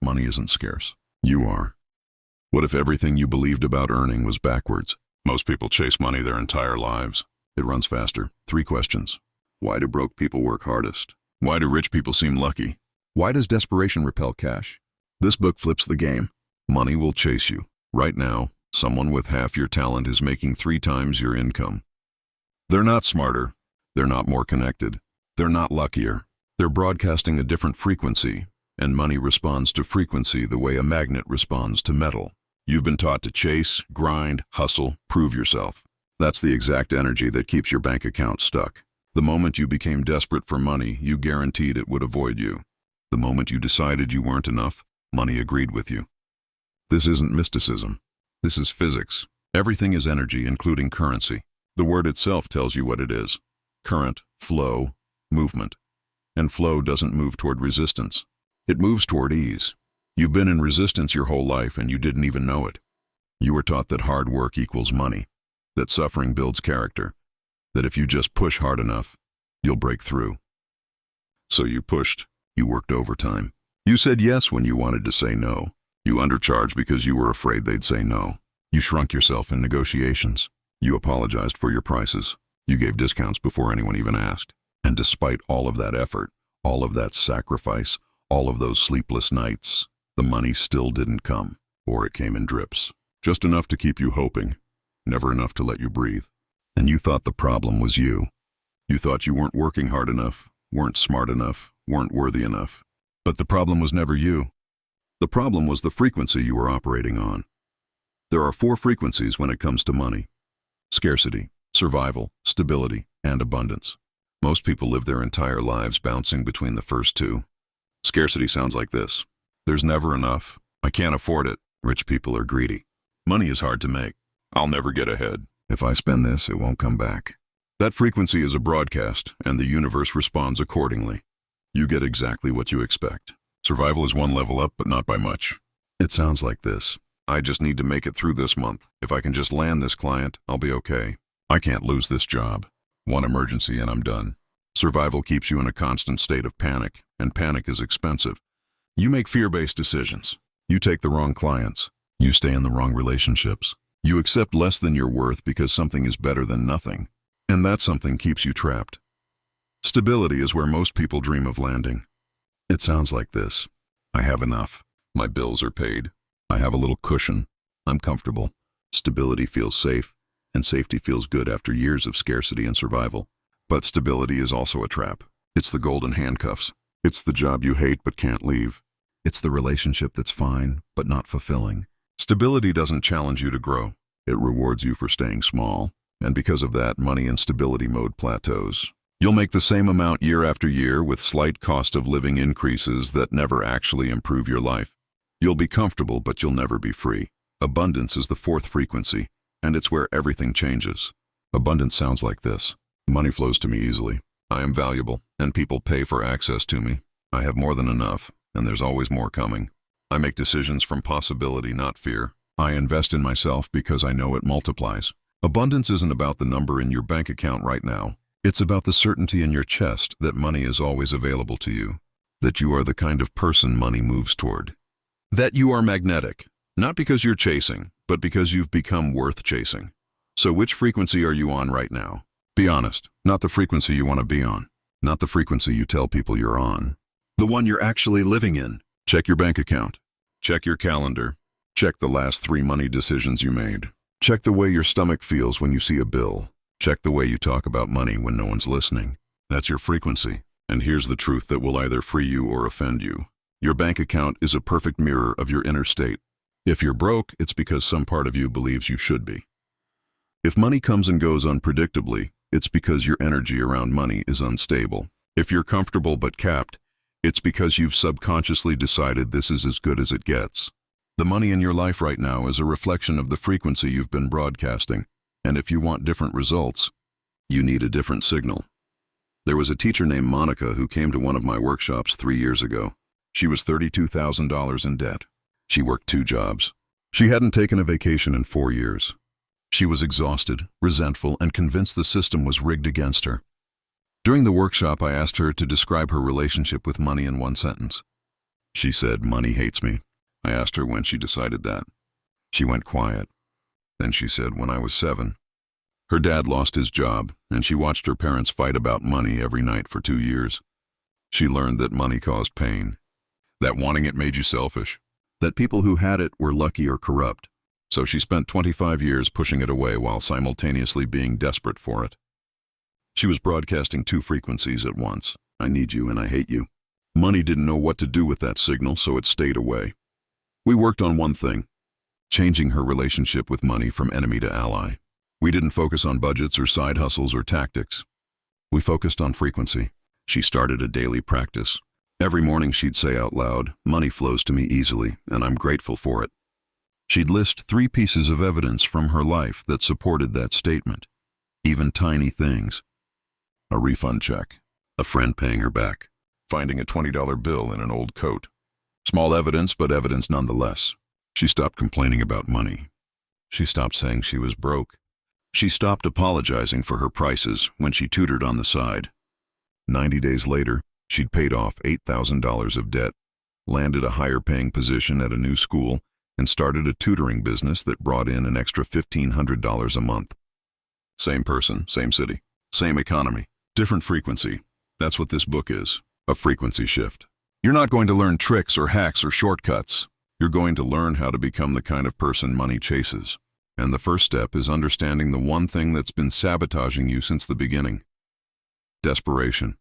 Money isn't scarce. You are. What if everything you believed about earning was backwards? Most people chase money their entire lives. It runs faster. 3 questions. Why do broke people work hardest? Why do rich people seem lucky? Why does desperation repel cash? This book flips the game. Money will chase you. Right now, someone with half your talent is making 3 times your income. They're not smarter. They're not more connected. They're not luckier. They're broadcasting a different frequency, and money responds to frequency the way a magnet responds to metal. You've been taught to chase, grind, hustle, prove yourself. That's the exact energy that keeps your bank account stuck. The moment you became desperate for money, you guaranteed it would avoid you. The moment you decided you weren't enough, money agreed with you. This isn't mysticism. This is physics. Everything is energy, including currency. The word itself tells you what it is. Current, flow, movement. And flow doesn't move toward resistance. It moves toward ease. You've been in resistance your whole life and you didn't even know it. You were taught that hard work equals money, that suffering builds character, that if you just push hard enough, you'll break through. So you pushed. You worked overtime. You said yes when you wanted to say no. You undercharged because you were afraid they'd say no. You shrunk yourself in negotiations. You apologized for your prices. You gave discounts before anyone even asked. And despite all of that effort, all of that sacrifice, all of those sleepless nights, the money still didn't come, or it came in drips. Just enough to keep you hoping, never enough to let you breathe. And you thought the problem was you. You thought you weren't working hard enough, weren't smart enough, weren't worthy enough. But the problem was never you. The problem was the frequency you were operating on. There are 4 frequencies when it comes to money: scarcity, survival, stability, and abundance. Most people live their entire lives bouncing between the first 2. Scarcity sounds like this. There's never enough. I can't afford it. Rich people are greedy. Money is hard to make. I'll never get ahead. If I spend this, it won't come back. That frequency is a broadcast, and the universe responds accordingly. You get exactly what you expect. Survival is 1 level up, but not by much. It sounds like this. I just need to make it through this month. If I can just land this client, I'll be okay. I can't lose this job. 1 emergency and I'm done. Survival keeps you in a constant state of panic, and panic is expensive. You make fear-based decisions. You take the wrong clients. You stay in the wrong relationships. You accept less than your worth because something is better than nothing, and that something keeps you trapped. Stability is where most people dream of landing. It sounds like this. I have enough. My bills are paid. I have a little cushion. I'm comfortable. Stability feels safe, and safety feels good after years of scarcity and survival. But stability is also a trap. It's the golden handcuffs. It's the job you hate but can't leave. It's the relationship that's fine but not fulfilling. Stability doesn't challenge you to grow. It rewards you for staying small. And because of that, money in stability mode plateaus. You'll make the same amount year after year with slight cost of living increases that never actually improve your life. You'll be comfortable, but you'll never be free. Abundance is the 4th frequency, and it's where everything changes. Abundance sounds like this. Money flows to me easily. I am valuable, and people pay for access to me. I have more than enough, and there's always more coming. I make decisions from possibility, not fear. I invest in myself because I know it multiplies. Abundance isn't about the number in your bank account right now. It's about the certainty in your chest that money is always available to you, that you are the kind of person money moves toward, that you are magnetic, not because you're chasing, but because you've become worth chasing. So which frequency are you on right now? Be honest, not the frequency you want to be on, not the frequency you tell people you're on, the one you're actually living in. Check your bank account. Check your calendar. Check the last 3 money decisions you made. Check the way your stomach feels when you see a bill. Check the way you talk about money when no one's listening. That's your frequency. And here's the truth that will either free you or offend you. Your bank account is a perfect mirror of your inner state. If you're broke, it's because some part of you believes you should be. If money comes and goes unpredictably, it's because your energy around money is unstable. If you're comfortable but capped, it's because you've subconsciously decided this is as good as it gets. The money in your life right now is a reflection of the frequency you've been broadcasting. And if you want different results, you need a different signal. There was a teacher named Monica who came to one of my workshops 3 years ago. She was $32,000 in debt. She worked 2 jobs. She hadn't taken a vacation in 4 years. She was exhausted, resentful, and convinced the system was rigged against her. During the workshop, I asked her to describe her relationship with money in 1 sentence. She said, "Money hates me." I asked her when she decided that. She went quiet. Then she said, "When I was 7. Her dad lost his job, and she watched her parents fight about money every night for 2 years. She learned that money caused pain, that wanting it made you selfish, that people who had it were lucky or corrupt. So she spent 25 years pushing it away while simultaneously being desperate for it. She was broadcasting 2 frequencies at once. I need you and I hate you. Money didn't know what to do with that signal, so it stayed away. We worked on one thing, changing her relationship with money from enemy to ally. We didn't focus on budgets or side hustles or tactics. We focused on frequency. She started a daily practice. Every morning she'd say out loud, "Money flows to me easily, and I'm grateful for it." She'd list 3 pieces of evidence from her life that supported that statement, even tiny things. A refund check, a friend paying her back, finding a $20 bill in an old coat. Small evidence, but evidence nonetheless. She stopped complaining about money. She stopped saying she was broke. She stopped apologizing for her prices when she tutored on the side. 90 days later, she'd paid off $8,000 of debt, landed a higher-paying position at a new school, and started a tutoring business that brought in an extra $1,500 a month. Same person, same city, same economy, different frequency. That's what this book is, a frequency shift. You're not going to learn tricks or hacks or shortcuts. You're going to learn how to become the kind of person money chases. And the first step is understanding the one thing that's been sabotaging you since the beginning. Desperation.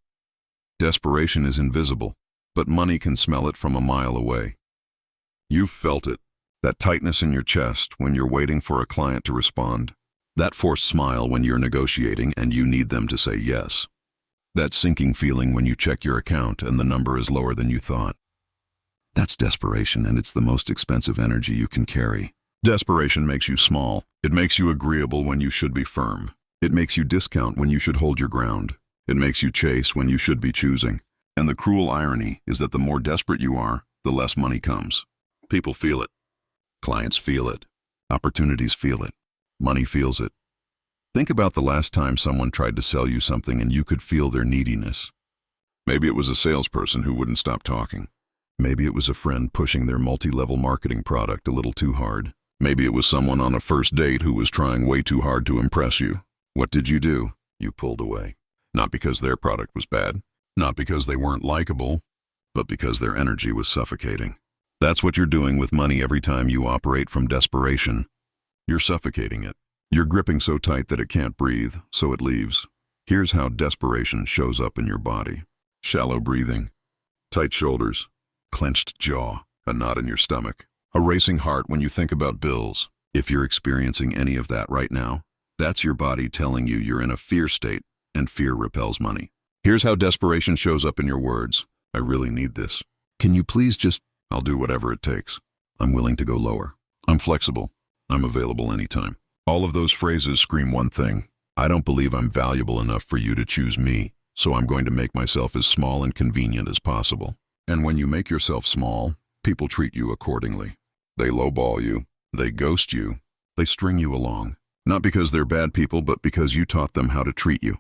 Desperation is invisible, but money can smell it from a mile away. You've felt it, that tightness in your chest when you're waiting for a client to respond, that forced smile when you're negotiating and you need them to say yes, that sinking feeling when you check your account and the number is lower than you thought. That's desperation, and it's the most expensive energy you can carry. Desperation makes you small. It makes you agreeable when you should be firm. It makes you discount when you should hold your ground. It makes you chase when you should be choosing. And the cruel irony is that the more desperate you are, the less money comes. People feel it. Clients feel it. Opportunities feel it. Money feels it. Think about the last time someone tried to sell you something and you could feel their neediness. Maybe it was a salesperson who wouldn't stop talking. Maybe it was a friend pushing their multi-level marketing product a little too hard. Maybe it was someone on a first date who was trying way too hard to impress you. What did you do? You pulled away. Not because their product was bad, not because they weren't likable, but because their energy was suffocating. That's what you're doing with money every time you operate from desperation. You're suffocating it. You're gripping so tight that it can't breathe, so it leaves. Here's how desperation shows up in your body. Shallow breathing, tight shoulders, clenched jaw, a knot in your stomach, a racing heart when you think about bills. If you're experiencing any of that right now, that's your body telling you you're in a fear state, and fear repels money. Here's how desperation shows up in your words. I really need this. Can you please just, I'll do whatever it takes. I'm willing to go lower. I'm flexible. I'm available anytime. All of those phrases scream one thing. I don't believe I'm valuable enough for you to choose me, so I'm going to make myself as small and convenient as possible. And when you make yourself small, people treat you accordingly. They lowball you. They ghost you. They string you along. Not because they're bad people, but because you taught them how to treat you.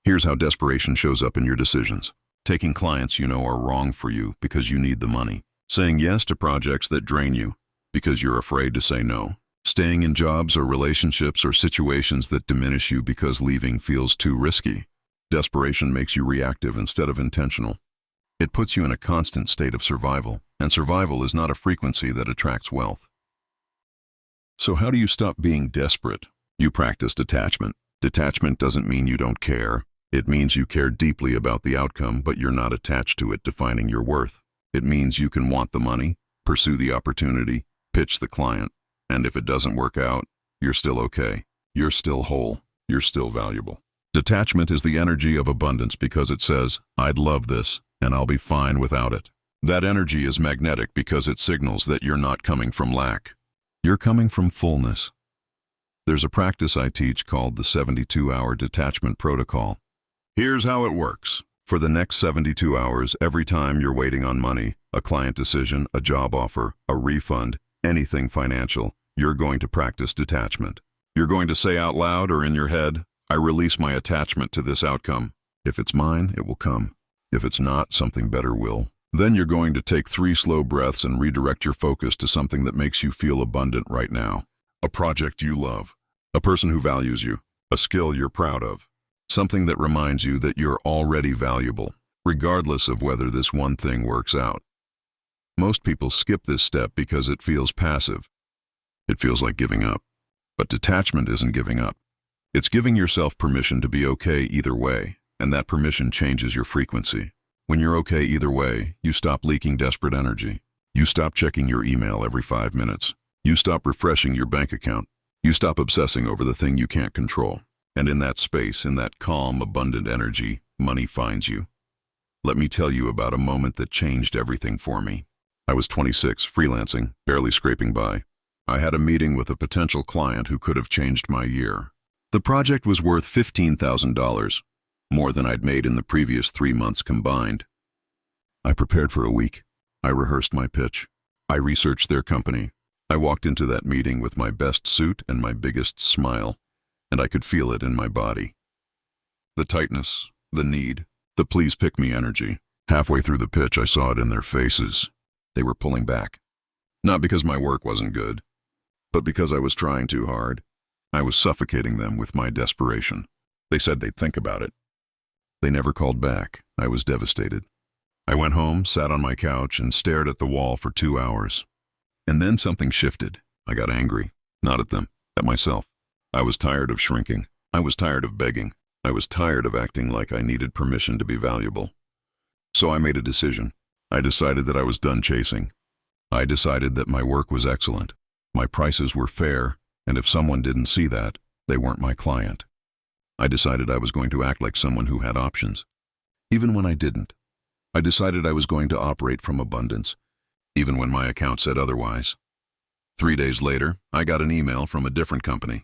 Here's how desperation shows up in your decisions. Taking clients you know are wrong for you because you need the money. Saying yes to projects that drain you because you're afraid to say no. Staying in jobs or relationships or situations that diminish you because leaving feels too risky. Desperation makes you reactive instead of intentional. It puts you in a constant state of survival, and survival is not a frequency that attracts wealth. So how do you stop being desperate? You practice detachment. Detachment doesn't mean you don't care. It means you care deeply about the outcome, but you're not attached to it defining your worth. It means you can want the money, pursue the opportunity, pitch the client, and if it doesn't work out, you're still okay. You're still whole. You're still valuable. Detachment is the energy of abundance because it says, I'd love this, and I'll be fine without it. That energy is magnetic because it signals that you're not coming from lack. You're coming from fullness. There's a practice I teach called the 72-hour detachment protocol. Here's how it works. For the next 72 hours, every time you're waiting on money, a client decision, a job offer, a refund, anything financial, you're going to practice detachment. You're going to say out loud or in your head, I release my attachment to this outcome. If it's mine, it will come. If it's not, something better will. Then you're going to take 3 slow breaths and redirect your focus to something that makes you feel abundant right now. A project you love, a person who values you, a skill you're proud of, something that reminds you that you're already valuable, regardless of whether this one thing works out. Most people skip this step because it feels passive. It feels like giving up. But detachment isn't giving up. It's giving yourself permission to be okay either way, and that permission changes your frequency. When you're okay either way, you stop leaking desperate energy. You stop checking your email every 5 minutes. You stop refreshing your bank account. You stop obsessing over the thing you can't control. And in that space, in that calm, abundant energy, money finds you. Let me tell you about a moment that changed everything for me. I was 26, freelancing, barely scraping by. I had a meeting with a potential client who could have changed my year. The project was worth $15,000, more than I'd made in the previous 3 months combined. I prepared for a week. I rehearsed my pitch. I researched their company. I walked into that meeting with my best suit and my biggest smile, and I could feel it in my body. The tightness, the need, the please pick me energy. Halfway through the pitch, I saw it in their faces. They were pulling back. Not because my work wasn't good, but because I was trying too hard. I was suffocating them with my desperation. They said they'd think about it. They never called back. I was devastated. I went home, sat on my couch, and stared at the wall for 2 hours. And then something shifted. I got angry. Not at them, at myself. I was tired of shrinking. I was tired of begging. I was tired of acting like I needed permission to be valuable. So I made a decision. I decided that I was done chasing. I decided that my work was excellent. My prices were fair, and if someone didn't see that, they weren't my client. I decided I was going to act like someone who had options. Even when I didn't. I decided I was going to operate from abundance, even when my account said otherwise. 3 days later, I got an email from a different company.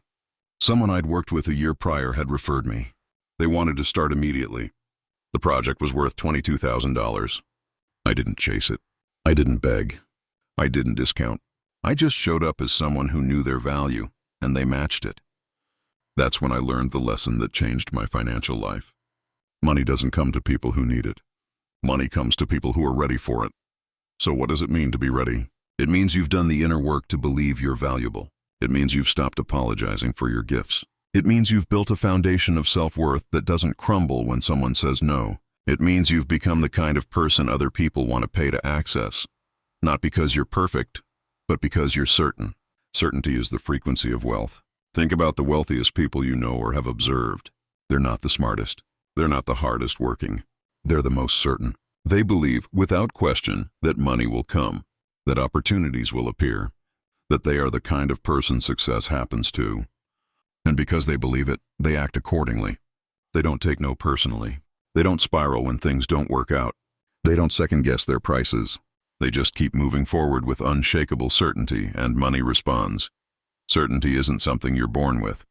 Someone I'd worked with a year prior had referred me. They wanted to start immediately. The project was worth $22,000. I didn't chase it. I didn't beg. I didn't discount. I just showed up as someone who knew their value, and they matched it. That's when I learned the lesson that changed my financial life. Money doesn't come to people who need it. Money comes to people who are ready for it. So what does it mean to be ready? It means you've done the inner work to believe you're valuable. It means you've stopped apologizing for your gifts. It means you've built a foundation of self-worth that doesn't crumble when someone says no. It means you've become the kind of person other people want to pay to access. Not because you're perfect, but because you're certain. Certainty is the frequency of wealth. Think about the wealthiest people you know or have observed. They're not the smartest. They're not the hardest working. They're the most certain. They believe, without question, that money will come, that opportunities will appear, that they are the kind of person success happens to. And because they believe it, they act accordingly. They don't take no personally. They don't spiral when things don't work out. They don't second-guess their prices. They just keep moving forward with unshakable certainty, and money responds. Certainty isn't something you're born with.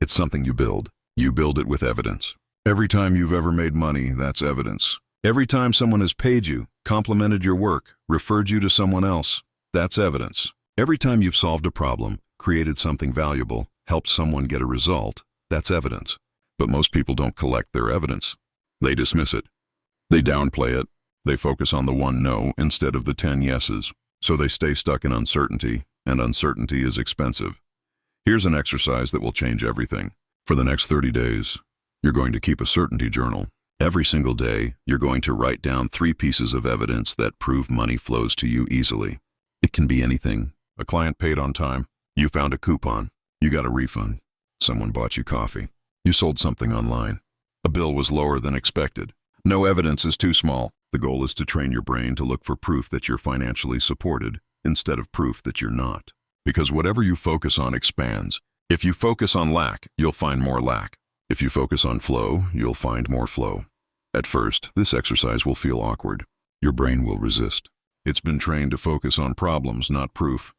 It's something you build. You build it with evidence. Every time you've ever made money, that's evidence. Every time someone has paid you, complimented your work, referred you to someone else, that's evidence. Every time you've solved a problem, created something valuable, helped someone get a result, that's evidence. But most people don't collect their evidence. They dismiss it. They downplay it. They focus on the one no instead of the 10 yeses. So they stay stuck in uncertainty, and uncertainty is expensive. Here's an exercise that will change everything. For the next 30 days, you're going to keep a certainty journal. Every single day, you're going to write down 3 pieces of evidence that prove money flows to you easily. It can be anything. A client paid on time. You found a coupon. You got a refund. Someone bought you coffee. You sold something online. A bill was lower than expected. No evidence is too small. The goal is to train your brain to look for proof that you're financially supported instead of proof that you're not. Because whatever you focus on expands. If you focus on lack, you'll find more lack. If you focus on flow, you'll find more flow. At first, this exercise will feel awkward. Your brain will resist. It's been trained to focus on problems, not proof.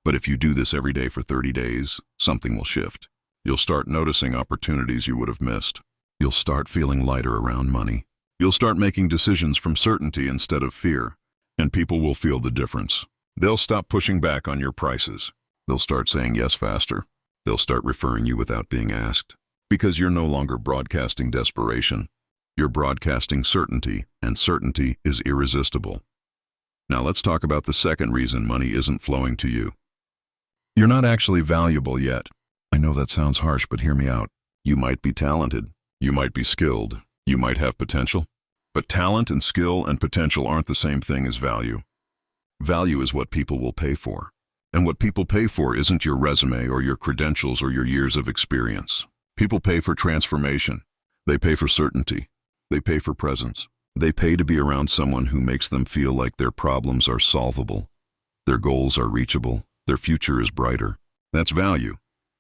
But if you do this every day for 30 days, something will shift. You'll start noticing opportunities you would have missed. You'll start feeling lighter around money. You'll start making decisions from certainty instead of fear. And people will feel the difference. They'll stop pushing back on your prices. They'll start saying yes faster. They'll start referring you without being asked. Because you're no longer broadcasting desperation. You're broadcasting certainty, and certainty is irresistible. Now let's talk about the second reason money isn't flowing to you. You're not actually valuable yet. I know that sounds harsh, but hear me out. You might be talented. You might be skilled. You might have potential. But talent and skill and potential aren't the same thing as value. Value is what people will pay for. And what people pay for isn't your resume or your credentials or your years of experience. People pay for transformation. They pay for certainty. They pay for presence. They pay to be around someone who makes them feel like their problems are solvable, their goals are reachable, their future is brighter. That's value.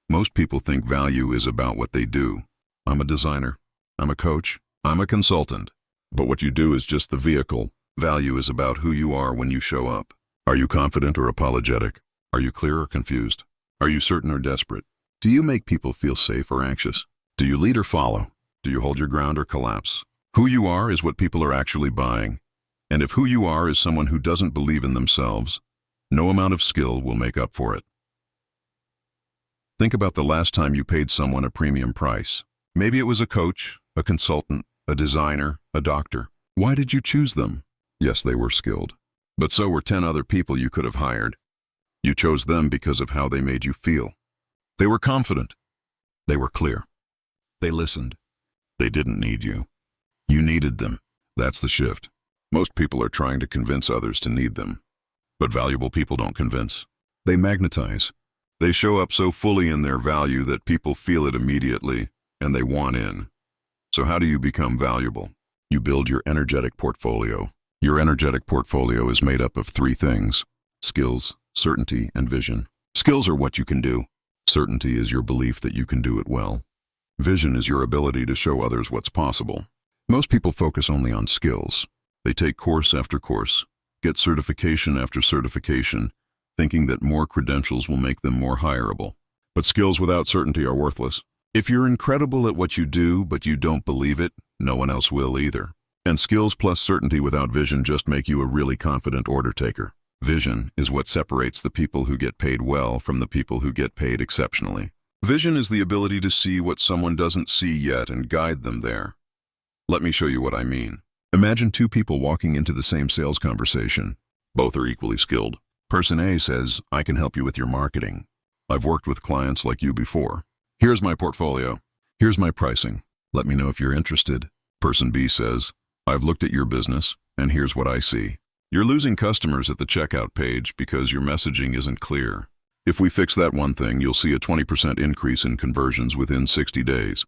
Most people think value is about what they do. I'm a designer. I'm a coach. I'm a consultant. But what you do is just the vehicle. Value is about who you are when you show up. Are you confident or apologetic? Are you clear or confused? Are you certain or desperate? Do you make people feel safe or anxious? Do you lead or follow? Do you hold your ground or collapse? Who you are is what people are actually buying. And if who you are is someone who doesn't believe in themselves, no amount of skill will make up for it. Think about the last time you paid someone a premium price. Maybe it was a coach, a consultant, a designer, a doctor. Why did you choose them? Yes, they were skilled. But so were 10 other people you could have hired. You chose them because of how they made you feel. They were confident. They were clear. They listened. They didn't need you. You needed them. That's the shift. Most people are trying to convince others to need them. But valuable people don't convince. They magnetize. They show up so fully in their value that people feel it immediately, and they want in. So how do you become valuable? You build your energetic portfolio. Your energetic portfolio is made up of 3 things: skills, certainty, and vision. Skills are what you can do. Certainty is your belief that you can do it well. Vision is your ability to show others what's possible. Most people focus only on skills. They take course after course, get certification after certification, thinking that more credentials will make them more hireable. But skills without certainty are worthless. If you're incredible at what you do, but you don't believe it, no one else will either. And skills plus certainty without vision just make you a really confident order taker. Vision is what separates the people who get paid well from the people who get paid exceptionally. Vision is the ability to see what someone doesn't see yet and guide them there. Let me show you what I mean. Imagine 2 people walking into the same sales conversation. Both are equally skilled. Person A says, "I can help you with your marketing. I've worked with clients like you before. Here's my portfolio. Here's my pricing. Let me know if you're interested." Person B says, "I've looked at your business, and here's what I see. You're losing customers at the checkout page because your messaging isn't clear. If we fix that one thing, you'll see a 20% increase in conversions within 60 days.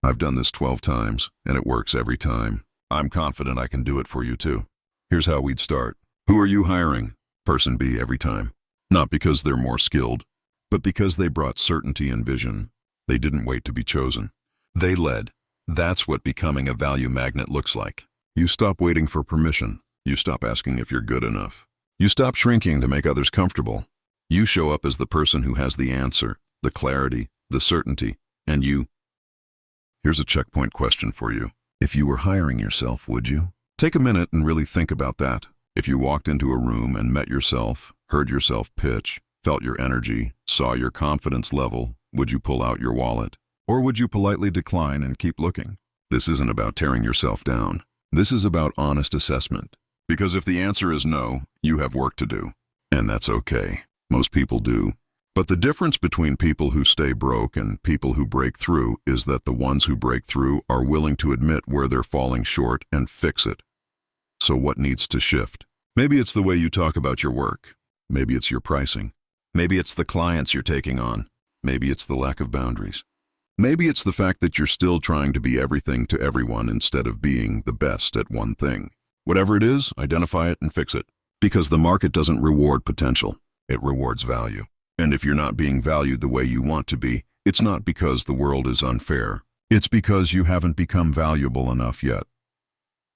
I've done this 12 times, and it works every time. I'm confident I can do it for you too. Here's how we'd start. Who are you hiring?" Person B every time. Not because they're more skilled, but because they brought certainty and vision. They didn't wait to be chosen. They led. That's what becoming a value magnet looks like. You stop waiting for permission. You stop asking if you're good enough. You stop shrinking to make others comfortable. You show up as the person who has the answer, the clarity, the certainty, and you. Here's a checkpoint question for you. If you were hiring yourself, would you? Take a minute and really think about that. If you walked into a room and met yourself, heard yourself pitch, felt your energy, saw your confidence level, would you pull out your wallet? Or would you politely decline and keep looking? This isn't about tearing yourself down. This is about honest assessment. Because if the answer is no, you have work to do. And that's okay. Most people do. But the difference between people who stay broke and people who break through is that the ones who break through are willing to admit where they're falling short and fix it. So what needs to shift? Maybe it's the way you talk about your work. Maybe it's your pricing. Maybe it's the clients you're taking on. Maybe it's the lack of boundaries. Maybe it's the fact that you're still trying to be everything to everyone instead of being the best at one thing. Whatever it is, identify it and fix it. Because the market doesn't reward potential. It rewards value. And if you're not being valued the way you want to be, it's not because the world is unfair. It's because you haven't become valuable enough yet.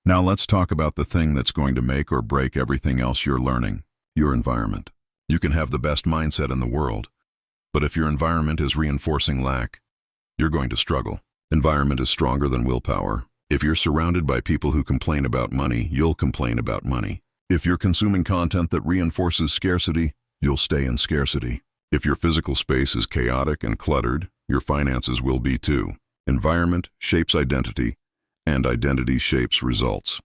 Now let's talk about the thing that's going to make or break everything else you're learning, your environment. You can have the best mindset in the world, but if your environment is reinforcing lack, you're going to struggle. Environment is stronger than willpower. If you're surrounded by people who complain about money, you'll complain about money. If you're consuming content that reinforces scarcity, you'll stay in scarcity. If your physical space is chaotic and cluttered, your finances will be too. Environment shapes identity, and identity shapes results.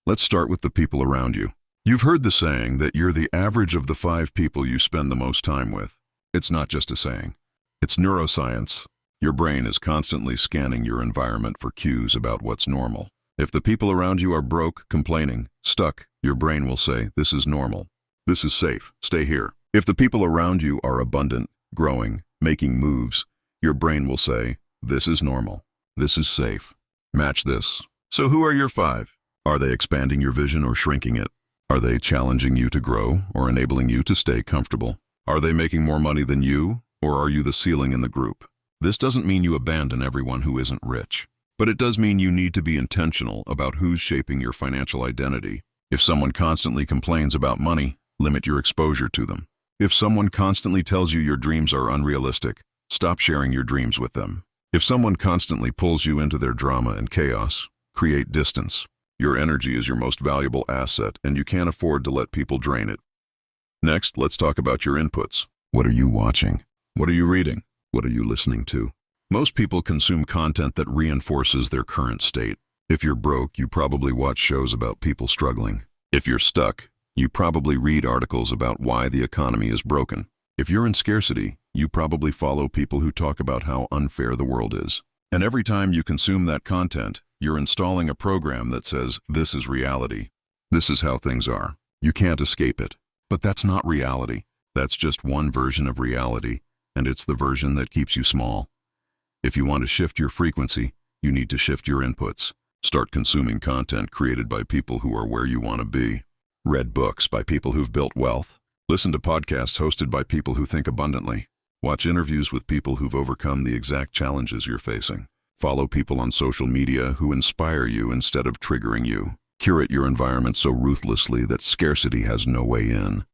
Let's start with the people around you. You've heard the saying that you're the average of the 5 people you spend the most time with. It's not just a saying. It's neuroscience. Your brain is constantly scanning your environment for cues about what's normal. If the people around you are broke, complaining, stuck, your brain will say, this is normal. This is safe. Stay here. If the people around you are abundant, growing, making moves, your brain will say, this is normal. This is safe. Match this. So who are your 5? Are they expanding your vision or shrinking it? Are they challenging you to grow or enabling you to stay comfortable? Are they making more money than you, or are you the ceiling in the group? This doesn't mean you abandon everyone who isn't rich, but it does mean you need to be intentional about who's shaping your financial identity. If someone constantly complains about money, limit your exposure to them. If someone constantly tells you your dreams are unrealistic, stop sharing your dreams with them. If someone constantly pulls you into their drama and chaos, create distance. Your energy is your most valuable asset, and you can't afford to let people drain it. Next, let's talk about your inputs. What are you watching? What are you reading? What are you listening to? Most people consume content that reinforces their current state. If you're broke, you probably watch shows about people struggling. If you're stuck, you probably read articles about why the economy is broken. If you're in scarcity, you probably follow people who talk about how unfair the world is. And every time you consume that content, you're installing a program that says, this is reality. This is how things are. You can't escape it. But that's not reality. That's just one version of reality, and it's the version that keeps you small. If you want to shift your frequency, you need to shift your inputs. Start consuming content created by people who are where you want to be. Read books by people who've built wealth. Listen to podcasts hosted by people who think abundantly. Watch interviews with people who've overcome the exact challenges you're facing. Follow people on social media who inspire you instead of triggering you. Curate your environment so ruthlessly that scarcity has no way in.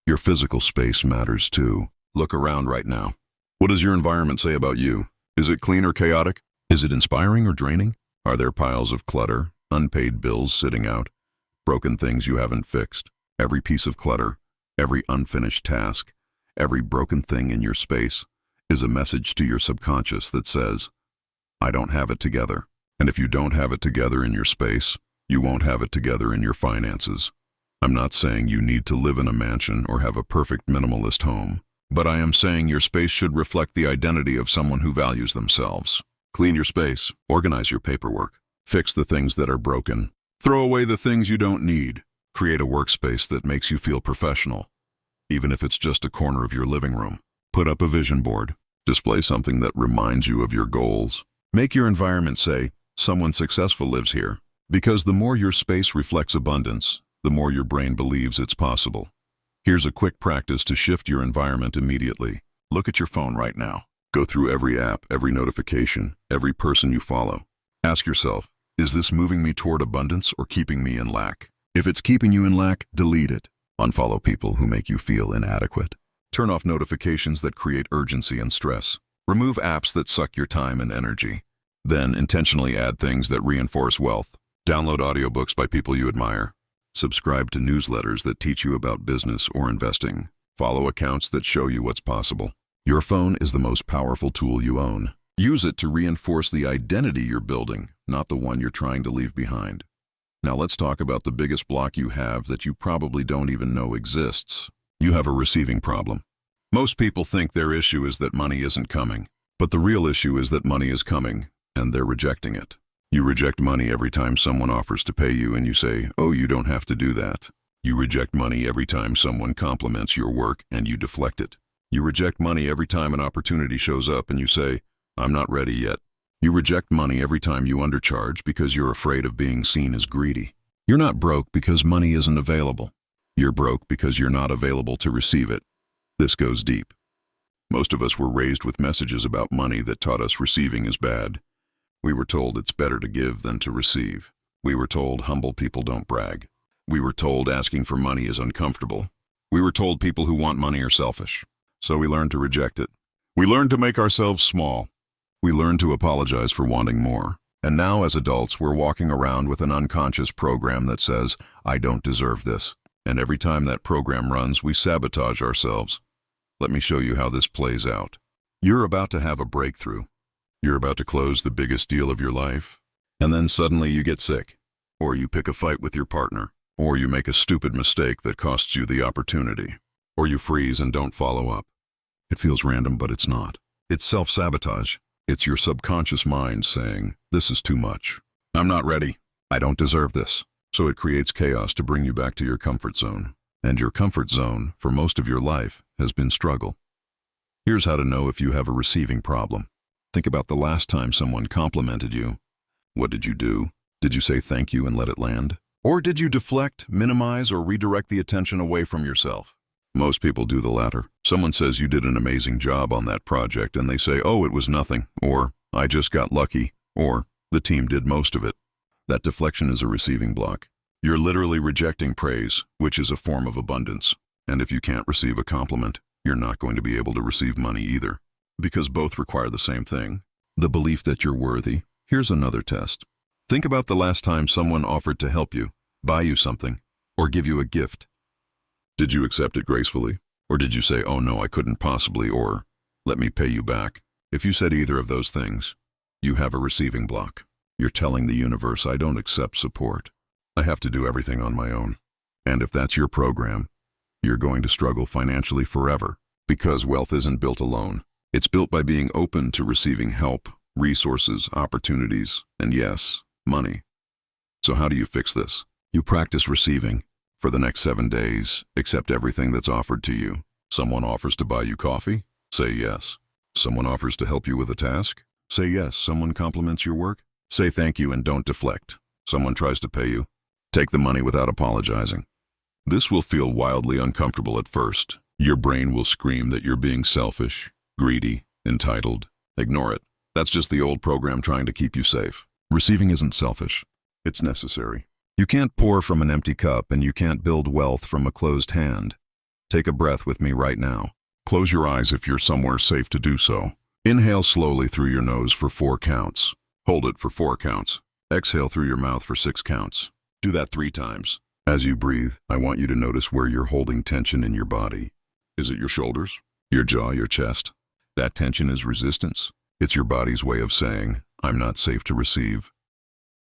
Your physical space matters too. Look around right now. What does your environment say about you? Is it clean or chaotic? Is it inspiring or draining? Are there piles of clutter, unpaid bills sitting out, broken things you haven't fixed? Every piece of clutter, every unfinished task, every broken thing in your space is a message to your subconscious that says, I don't have it together. And if you don't have it together in your space, you won't have it together in your finances. I'm not saying you need to live in a mansion or have a perfect minimalist home, but I am saying your space should reflect the identity of someone who values themselves. Clean your space, organize your paperwork, fix the things that are broken, throw away the things you don't need, create a workspace that makes you feel professional, even if it's just a corner of your living room. Put up a vision board, display something that reminds you of your goals. Make your environment say, someone successful lives here. Because the more your space reflects abundance, the more your brain believes it's possible. Here's a quick practice to shift your environment immediately. Look at your phone right now. Go through every app, every notification, every person you follow. Ask yourself, is this moving me toward abundance or keeping me in lack? If it's keeping you in lack, delete it. Unfollow people who make you feel inadequate. Turn off notifications that create urgency and stress. Remove apps that suck your time and energy. Then intentionally add things that reinforce wealth. Download audiobooks by people you admire. Subscribe to newsletters that teach you about business or investing. Follow accounts that show you what's possible. Your phone is the most powerful tool you own. Use it to reinforce the identity you're building, not the one you're trying to leave behind. Now let's talk about the biggest block you have that you probably don't even know exists. You have a receiving problem. Most people think their issue is that money isn't coming, but the real issue is that money is coming, and they're rejecting it. You reject money every time someone offers to pay you and you say, oh, you don't have to do that. You reject money every time someone compliments your work and you deflect it. You reject money every time an opportunity shows up and you say, I'm not ready yet. You reject money every time you undercharge because you're afraid of being seen as greedy. You're not broke because money isn't available. You're broke because you're not available to receive it. This goes deep. Most of us were raised with messages about money that taught us receiving is bad. We were told it's better to give than to receive. We were told humble people don't brag. We were told asking for money is uncomfortable. We were told people who want money are selfish. So we learned to reject it. We learned to make ourselves small. We learned to apologize for wanting more. And now as adults, we're walking around with an unconscious program that says, I don't deserve this. And every time that program runs, we sabotage ourselves. Let me show you how this plays out. You're about to have a breakthrough. You're about to close the biggest deal of your life. And then suddenly you get sick, or you pick a fight with your partner, or you make a stupid mistake that costs you the opportunity, or you freeze and don't follow up. It feels random, but it's not. It's self-sabotage. It's your subconscious mind saying, this is too much. I'm not ready. I don't deserve this. So it creates chaos to bring you back to your comfort zone. And your comfort zone, for most of your life, has been struggle. Here's how to know if you have a receiving problem. Think about the last time someone complimented you. What did you do? Did you say thank you and let it land? Or did you deflect, minimize, or redirect the attention away from yourself? Most people do the latter. Someone says you did an amazing job on that project and they say, oh, it was nothing, or I just got lucky, or the team did most of it. That deflection is a receiving block. You're literally rejecting praise, which is a form of abundance. And if you can't receive a compliment, you're not going to be able to receive money either, because both require the same thing, the belief that you're worthy. Here's another test. Think about the last time someone offered to help you, buy you something, or give you a gift. Did you accept it gracefully? Or did you say, oh no, I couldn't possibly, or let me pay you back? If you said either of those things, you have a receiving block. You're telling the universe, I don't accept support. I have to do everything on my own. And if that's your program, you're going to struggle financially forever, because wealth isn't built alone. It's built by being open to receiving help, resources, opportunities, and yes, money. So how do you fix this? You practice receiving. For the next 7 days, accept everything that's offered to you. Someone offers to buy you coffee? Say yes. Someone offers to help you with a task? Say yes. Someone compliments your work? Say thank you and don't deflect. Someone tries to pay you? Take the money without apologizing. This will feel wildly uncomfortable at first. Your brain will scream that you're being selfish, greedy, entitled. Ignore it. That's just the old program trying to keep you safe. Receiving isn't selfish. It's necessary. You can't pour from an empty cup, and you can't build wealth from a closed hand. Take a breath with me right now. Close your eyes if you're somewhere safe to do so. Inhale slowly through your nose for 4 counts. Hold it for 4 counts. Exhale through your mouth for 6 counts. Do that 3 times. As you breathe, I want you to notice where you're holding tension in your body. Is it your shoulders, your jaw, your chest? That tension is resistance. It's your body's way of saying, I'm not safe to receive.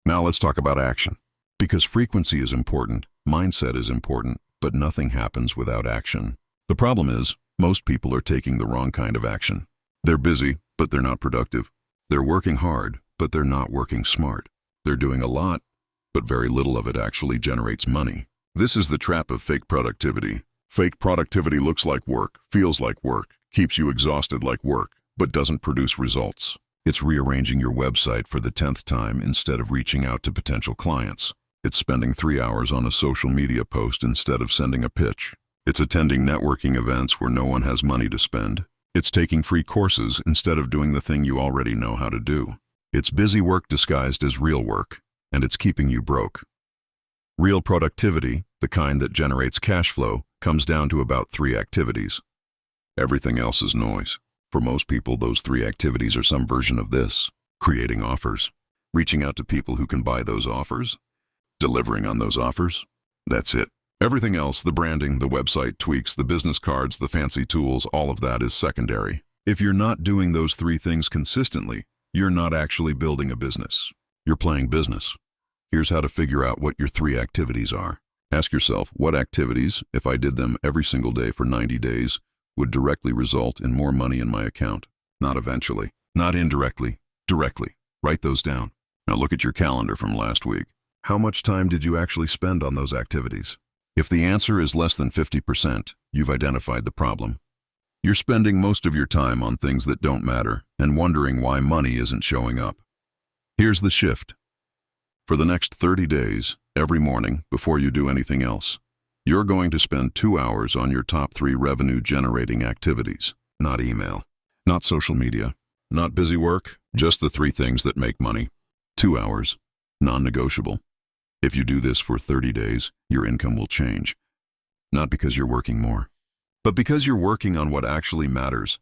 Now let's talk about action. Because frequency is important, mindset is important, but nothing happens without action. The problem is, most people are taking the wrong kind of action. They're busy, but they're not productive. They're working hard, but they're not working smart. They're doing a lot, but very little of it actually generates money. This is the trap of fake productivity. Fake productivity looks like work, feels like work, keeps you exhausted like work, but doesn't produce results. It's rearranging your website for the 10th time instead of reaching out to potential clients. It's spending 3 hours on a social media post instead of sending a pitch. It's attending networking events where no one has money to spend. It's taking free courses instead of doing the thing you already know how to do. It's busy work disguised as real work, and it's keeping you broke. Real productivity, the kind that generates cash flow, comes down to about 3 activities. Everything else is noise. For most people, those 3 activities are some version of this: creating offers, reaching out to people who can buy those offers, delivering on those offers. That's it. Everything else, the branding, the website tweaks, the business cards, the fancy tools, all of that is secondary. If you're not doing those 3 things consistently, you're not actually building a business. You're playing business. Here's how to figure out what your 3 activities are. Ask yourself, what activities, if I did them every single day for 90 days, would directly result in more money in my account? Not eventually, not indirectly, directly. Write those down. Now look at your calendar from last week. How much time did you actually spend on those activities? If the answer is less than 50%, you've identified the problem. You're spending most of your time on things that don't matter and wondering why money isn't showing up. Here's the shift. For the next 30 days, every morning, before you do anything else, you're going to spend 2 hours on your top 3 revenue-generating activities. Not email, not social media, not busy work, just the 3 things that make money. 2 hours, non-negotiable. If you do this for 30 days, your income will change. Not because you're working more, but because you're working on what actually matters.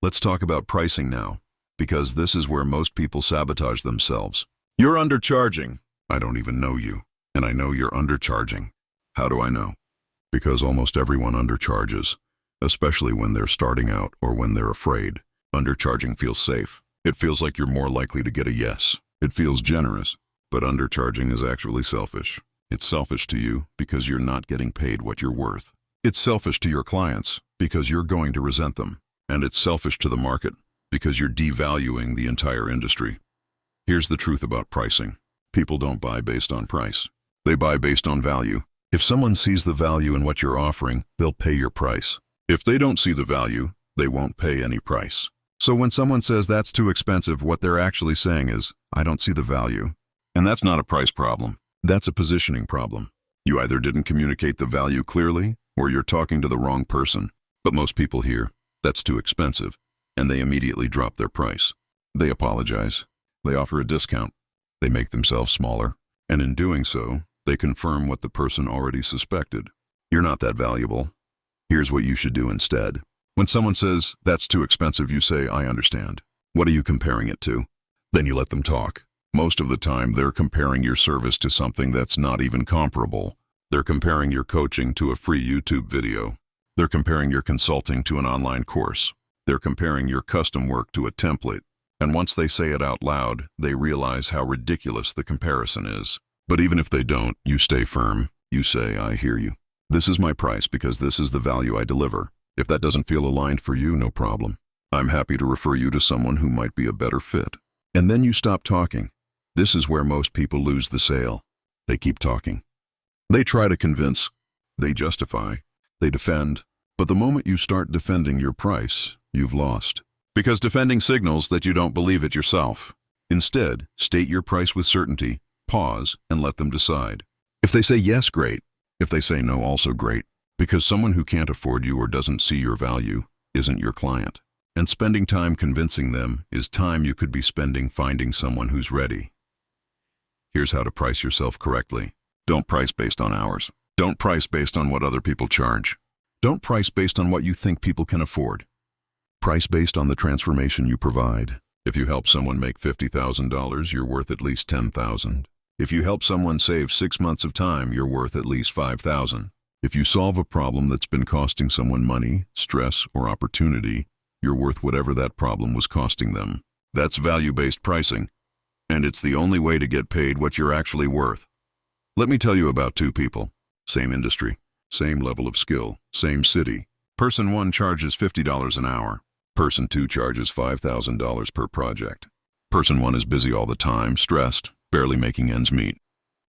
Let's talk about pricing now, because this is where most people sabotage themselves. You're undercharging. I don't even know you, and I know you're undercharging. How do I know? Because almost everyone undercharges, especially when they're starting out or when they're afraid. Undercharging feels safe. It feels like you're more likely to get a yes. It feels generous. But undercharging is actually selfish. It's selfish to you because you're not getting paid what you're worth. It's selfish to your clients because you're going to resent them. And it's selfish to the market because you're devaluing the entire industry. Here's the truth about pricing. People don't buy based on price. They buy based on value. If someone sees the value in what you're offering, they'll pay your price. If they don't see the value, they won't pay any price. So when someone says that's too expensive, what they're actually saying is, I don't see the value. And that's not a price problem. That's a positioning problem. You either didn't communicate the value clearly, or you're talking to the wrong person. But most people hear, that's too expensive, and they immediately drop their price. They apologize. They offer a discount. They make themselves smaller. And in doing so, they confirm what the person already suspected. You're not that valuable. Here's what you should do instead. When someone says, that's too expensive, you say, I understand. What are you comparing it to? Then you let them talk. Most of the time, they're comparing your service to something that's not even comparable. They're comparing your coaching to a free YouTube video. They're comparing your consulting to an online course. They're comparing your custom work to a template. And once they say it out loud, they realize how ridiculous the comparison is. But even if they don't, you stay firm. You say, I hear you. This is my price because this is the value I deliver. If that doesn't feel aligned for you, no problem. I'm happy to refer you to someone who might be a better fit. And then you stop talking. This is where most people lose the sale. They keep talking. They try to convince. They justify. They defend. But the moment you start defending your price, you've lost. Because defending signals that you don't believe it yourself. Instead, state your price with certainty, pause, and let them decide. If they say yes, great. If they say no, also great. Because someone who can't afford you or doesn't see your value isn't your client. And spending time convincing them is time you could be spending finding someone who's ready. Here's how to price yourself correctly. Don't price based on hours. Don't price based on what other people charge. Don't price based on what you think people can afford. Price based on the transformation you provide. If you help someone make $50,000, you're worth at least $10,000. If you help someone save 6 months of time, you're worth at least $5,000. If you solve a problem that's been costing someone money, stress, or opportunity, you're worth whatever that problem was costing them. That's value-based pricing. And it's the only way to get paid what you're actually worth. Let me tell you about two people. Same industry, same level of skill, same city. Person 1 charges $50 an hour. Person 2 charges $5,000 per project. Person 1 is busy all the time, stressed, barely making ends meet.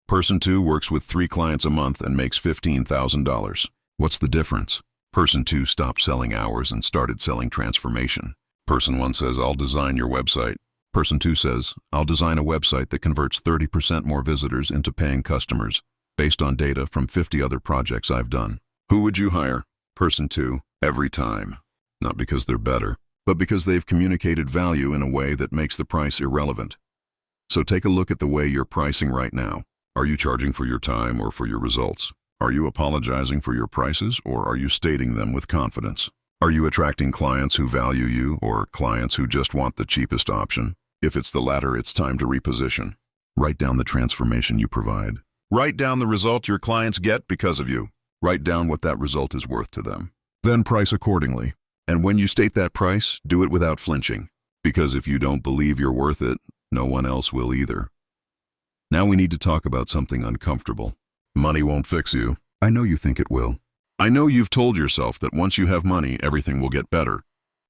Person 2 works with 3 clients a month and makes $15,000. What's the difference? Person 2 stopped selling hours and started selling transformation. Person 1 says, I'll design your website. Person 2 says, I'll design a website that converts 30% more visitors into paying customers, based on data from 50 other projects I've done. Who would you hire? Person 2, every time. Not because they're better, but because they've communicated value in a way that makes the price irrelevant. So take a look at the way you're pricing right now. Are you charging for your time or for your results? Are you apologizing for your prices or are you stating them with confidence? Are you attracting clients who value you or clients who just want the cheapest option? If it's the latter, it's time to reposition. Write down the transformation you provide. Write down the result your clients get because of you. Write down what that result is worth to them. Then price accordingly. And when you state that price, do it without flinching. Because if you don't believe you're worth it, no one else will either. Now we need to talk about something uncomfortable. Money won't fix you. I know you think it will. I know you've told yourself that once you have money, everything will get better.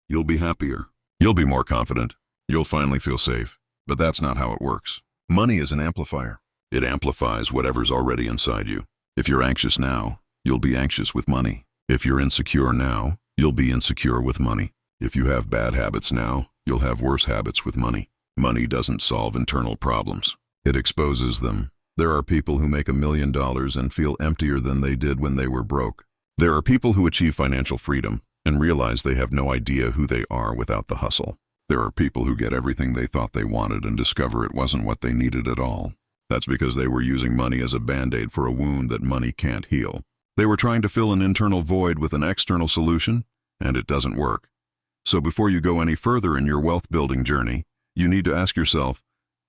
You'll be happier. You'll be more confident. You'll finally feel safe. But that's not how it works. Money is an amplifier. It amplifies whatever's already inside you. If you're anxious now, you'll be anxious with money. If you're insecure now, you'll be insecure with money. If you have bad habits now, you'll have worse habits with money. Money doesn't solve internal problems. It exposes them. There are people who make $1 million and feel emptier than they did when they were broke. There are people who achieve financial freedom and realize they have no idea who they are without the hustle. There are people who get everything they thought they wanted and discover it wasn't what they needed at all. That's because they were using money as a band-aid for a wound that money can't heal. They were trying to fill an internal void with an external solution, and it doesn't work. So before you go any further in your wealth-building journey, you need to ask yourself,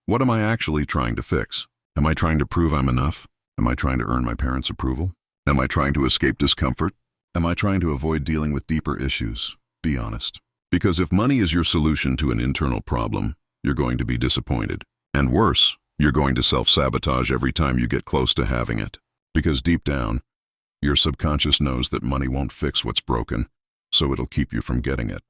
what am I actually trying to fix? Am I trying to prove I'm enough? Am I trying to earn my parents' approval? Am I trying to escape discomfort? Am I trying to avoid dealing with deeper issues? Be honest. Because if money is your solution to an internal problem, you're going to be disappointed. And worse, You're going to self-sabotage every time you get close to having it. Because deep down, your subconscious knows that money won't fix what's broken, so it'll keep you from getting it.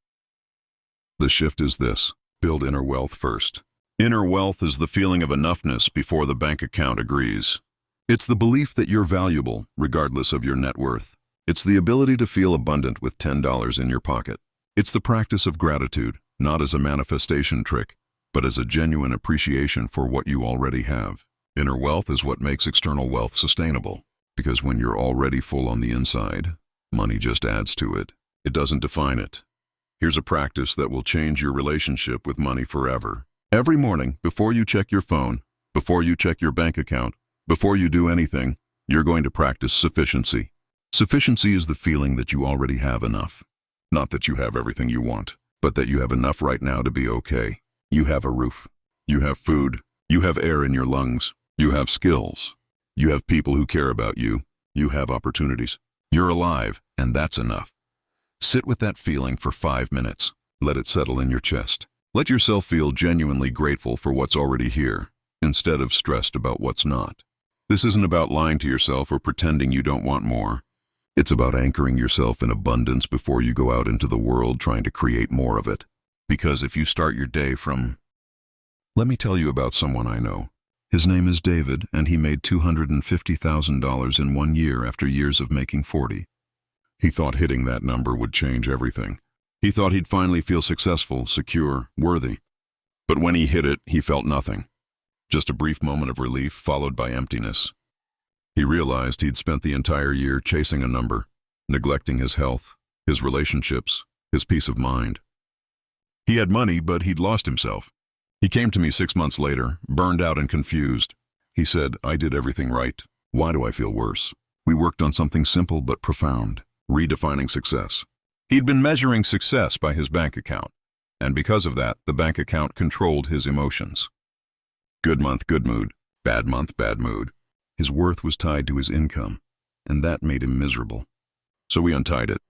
The shift is this: build inner wealth first. Inner wealth is the feeling of enoughness before the bank account agrees. It's the belief that you're valuable, regardless of your net worth. It's the ability to feel abundant with $10 in your pocket. It's the practice of gratitude, not as a manifestation trick, but as a genuine appreciation for what you already have. Inner wealth is what makes external wealth sustainable, because when you're already full on the inside, money just adds to it. It doesn't define it. Here's a practice that will change your relationship with money forever. Every morning, before you check your phone, before you check your bank account, before you do anything, you're going to practice sufficiency. Sufficiency is the feeling that you already have enough. Not that you have everything you want, but that you have enough right now to be okay. You have a roof. You have food. You have air in your lungs. You have skills. You have people who care about you. You have opportunities. You're alive, and that's enough. Sit with that feeling for 5 minutes. Let it settle in your chest. Let yourself feel genuinely grateful for what's already here, instead of stressed about what's not. This isn't about lying to yourself or pretending you don't want more. It's about anchoring yourself in abundance before you go out into the world trying to create more of it. Because if you start your day from... Let me tell you about someone I know. His name is David, and he made $250,000 in 1 year after years of making 40. He thought hitting that number would change everything. He thought he'd finally feel successful, secure, worthy. But when he hit it, he felt nothing. Just a brief moment of relief followed by emptiness. He realized he'd spent the entire year chasing a number, neglecting his health, his relationships, his peace of mind. He had money, but he'd lost himself. He came to me 6 months later, burned out and confused. He said, "I did everything right. Why do I feel worse?" We worked on something simple but profound, redefining success. He'd been measuring success by his bank account, and because of that, the bank account controlled his emotions. Good month, good mood. Bad month, bad mood. His worth was tied to his income, and that made him miserable. So we untied it.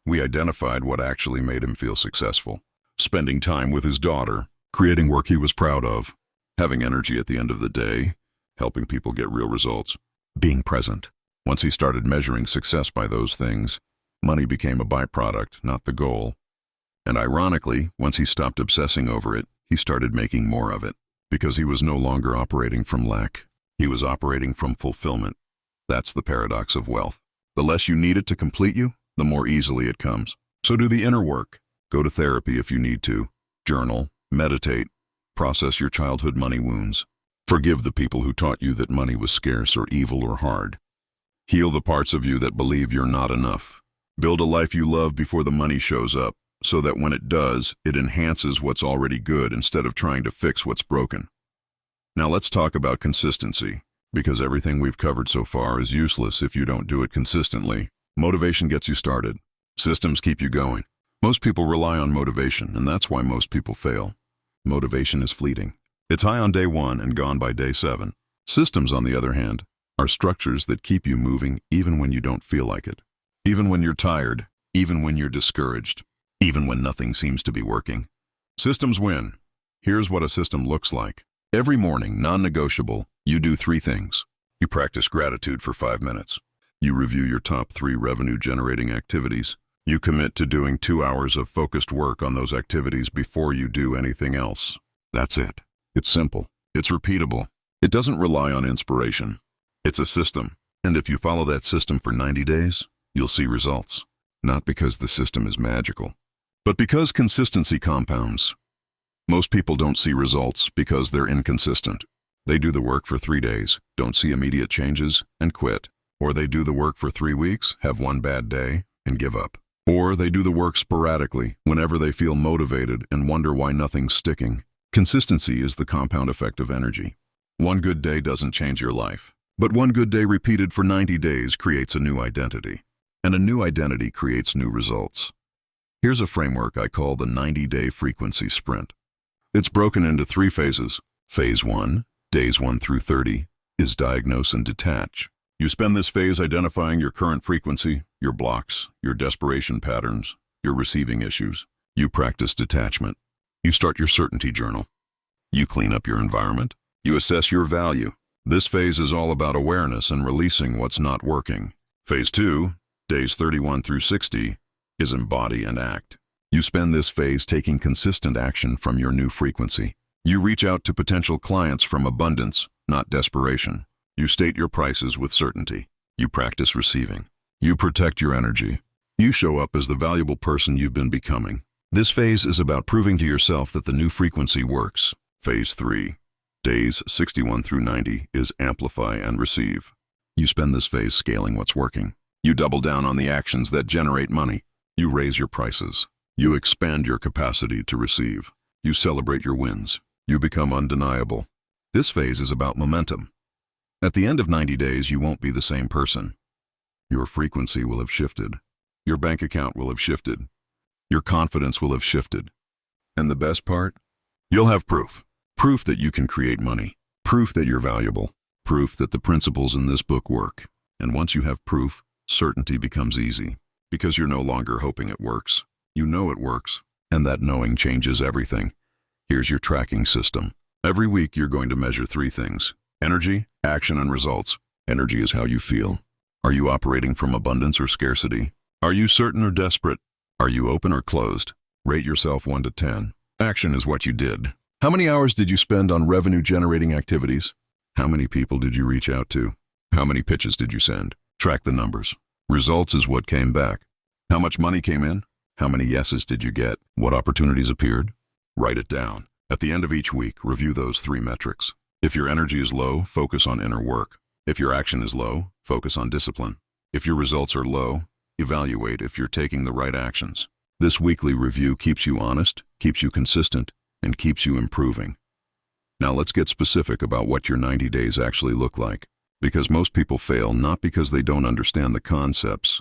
We identified what actually made him feel successful. Spending time with his daughter, creating work he was proud of, having energy at the end of the day, helping people get real results, being present. Once he started measuring success by those things, money became a byproduct, not the goal. And ironically, once he stopped obsessing over it, he started making more of it, because he was no longer operating from lack. He was operating from fulfillment. That's the paradox of wealth. The less you need it to complete you, the more easily it comes. So do the inner work. Go to therapy if you need to. Journal, meditate, process your childhood money wounds. Forgive the people who taught you that money was scarce or evil or hard. Heal the parts of you that believe you're not enough. Build a life you love before the money shows up, so that when it does, it enhances what's already good instead of trying to fix what's broken. Now let's talk about consistency, because everything we've covered so far is useless if you don't do it consistently. Motivation gets you started. Systems keep you going. Most people rely on motivation, and that's why most people fail. Motivation is fleeting. It's high on day 1 and gone by day 7. Systems, on the other hand, are structures that keep you moving even when you don't feel like it. Even when you're tired, even when you're discouraged, even when nothing seems to be working. Systems win. Here's what a system looks like. Every morning, non-negotiable, you do 3 things. You practice gratitude for 5 minutes. You review your top 3 revenue-generating activities. You commit to doing 2 hours of focused work on those activities before you do anything else. That's it. It's simple. It's repeatable. It doesn't rely on inspiration. It's a system. And if you follow that system for 90 days, you'll see results. Not because the system is magical, but because consistency compounds. Most people don't see results because they're inconsistent. They do the work for 3 days, don't see immediate changes, and quit. Or they do the work for 3 weeks, have 1 bad day, and give up. Or they do the work sporadically, whenever they feel motivated and wonder why nothing's sticking. Consistency is the compound effect of energy. 1 good day doesn't change your life, but 1 good day repeated for 90 days creates a new identity. And a new identity creates new results. Here's a framework I call the 90-day frequency sprint. It's broken into 3 phases. Phase 1, days 1 through 30, is diagnose and detach. You spend this phase identifying your current frequency, your blocks, your desperation patterns, your receiving issues. You practice detachment. You start your certainty journal. You clean up your environment. You assess your value. This phase is all about awareness and releasing what's not working. Phase 2, days 31 through 60, is embody and act. You spend this phase taking consistent action from your new frequency. You reach out to potential clients from abundance, not desperation. You state your prices with certainty. You practice receiving. You protect your energy. You show up as the valuable person you've been becoming. This phase is about proving to yourself that the new frequency works. Phase 3, days 61 through 90, is amplify and receive. You spend this phase scaling what's working. You double down on the actions that generate money. You raise your prices. You expand your capacity to receive. You celebrate your wins. You become undeniable. This phase is about momentum. At the end of 90 days, you won't be the same person. Your frequency will have shifted. Your bank account will have shifted. Your confidence will have shifted. And the best part? You'll have proof. Proof that you can create money. Proof that you're valuable. Proof that the principles in this book work. And once you have proof, certainty becomes easy. Because you're no longer hoping it works. You know it works. And that knowing changes everything. Here's your tracking system. Every week you're going to measure 3 things: energy, action, and results. Energy is how you feel. Are you operating from abundance or scarcity? Are you certain or desperate? Are you open or closed? Rate yourself 1 to 10. Action is what you did. How many hours did you spend on revenue-generating activities? How many people did you reach out to? How many pitches did you send? Track the numbers. Results is what came back. How much money came in? How many yeses did you get? What opportunities appeared? Write it down. At the end of each week, review those 3 metrics. If your energy is low, focus on inner work. If your action is low, focus on discipline. If your results are low, evaluate if you're taking the right actions. This weekly review keeps you honest, keeps you consistent, and keeps you improving. Now let's get specific about what your 90 days actually look like. Because most people fail not because they don't understand the concepts,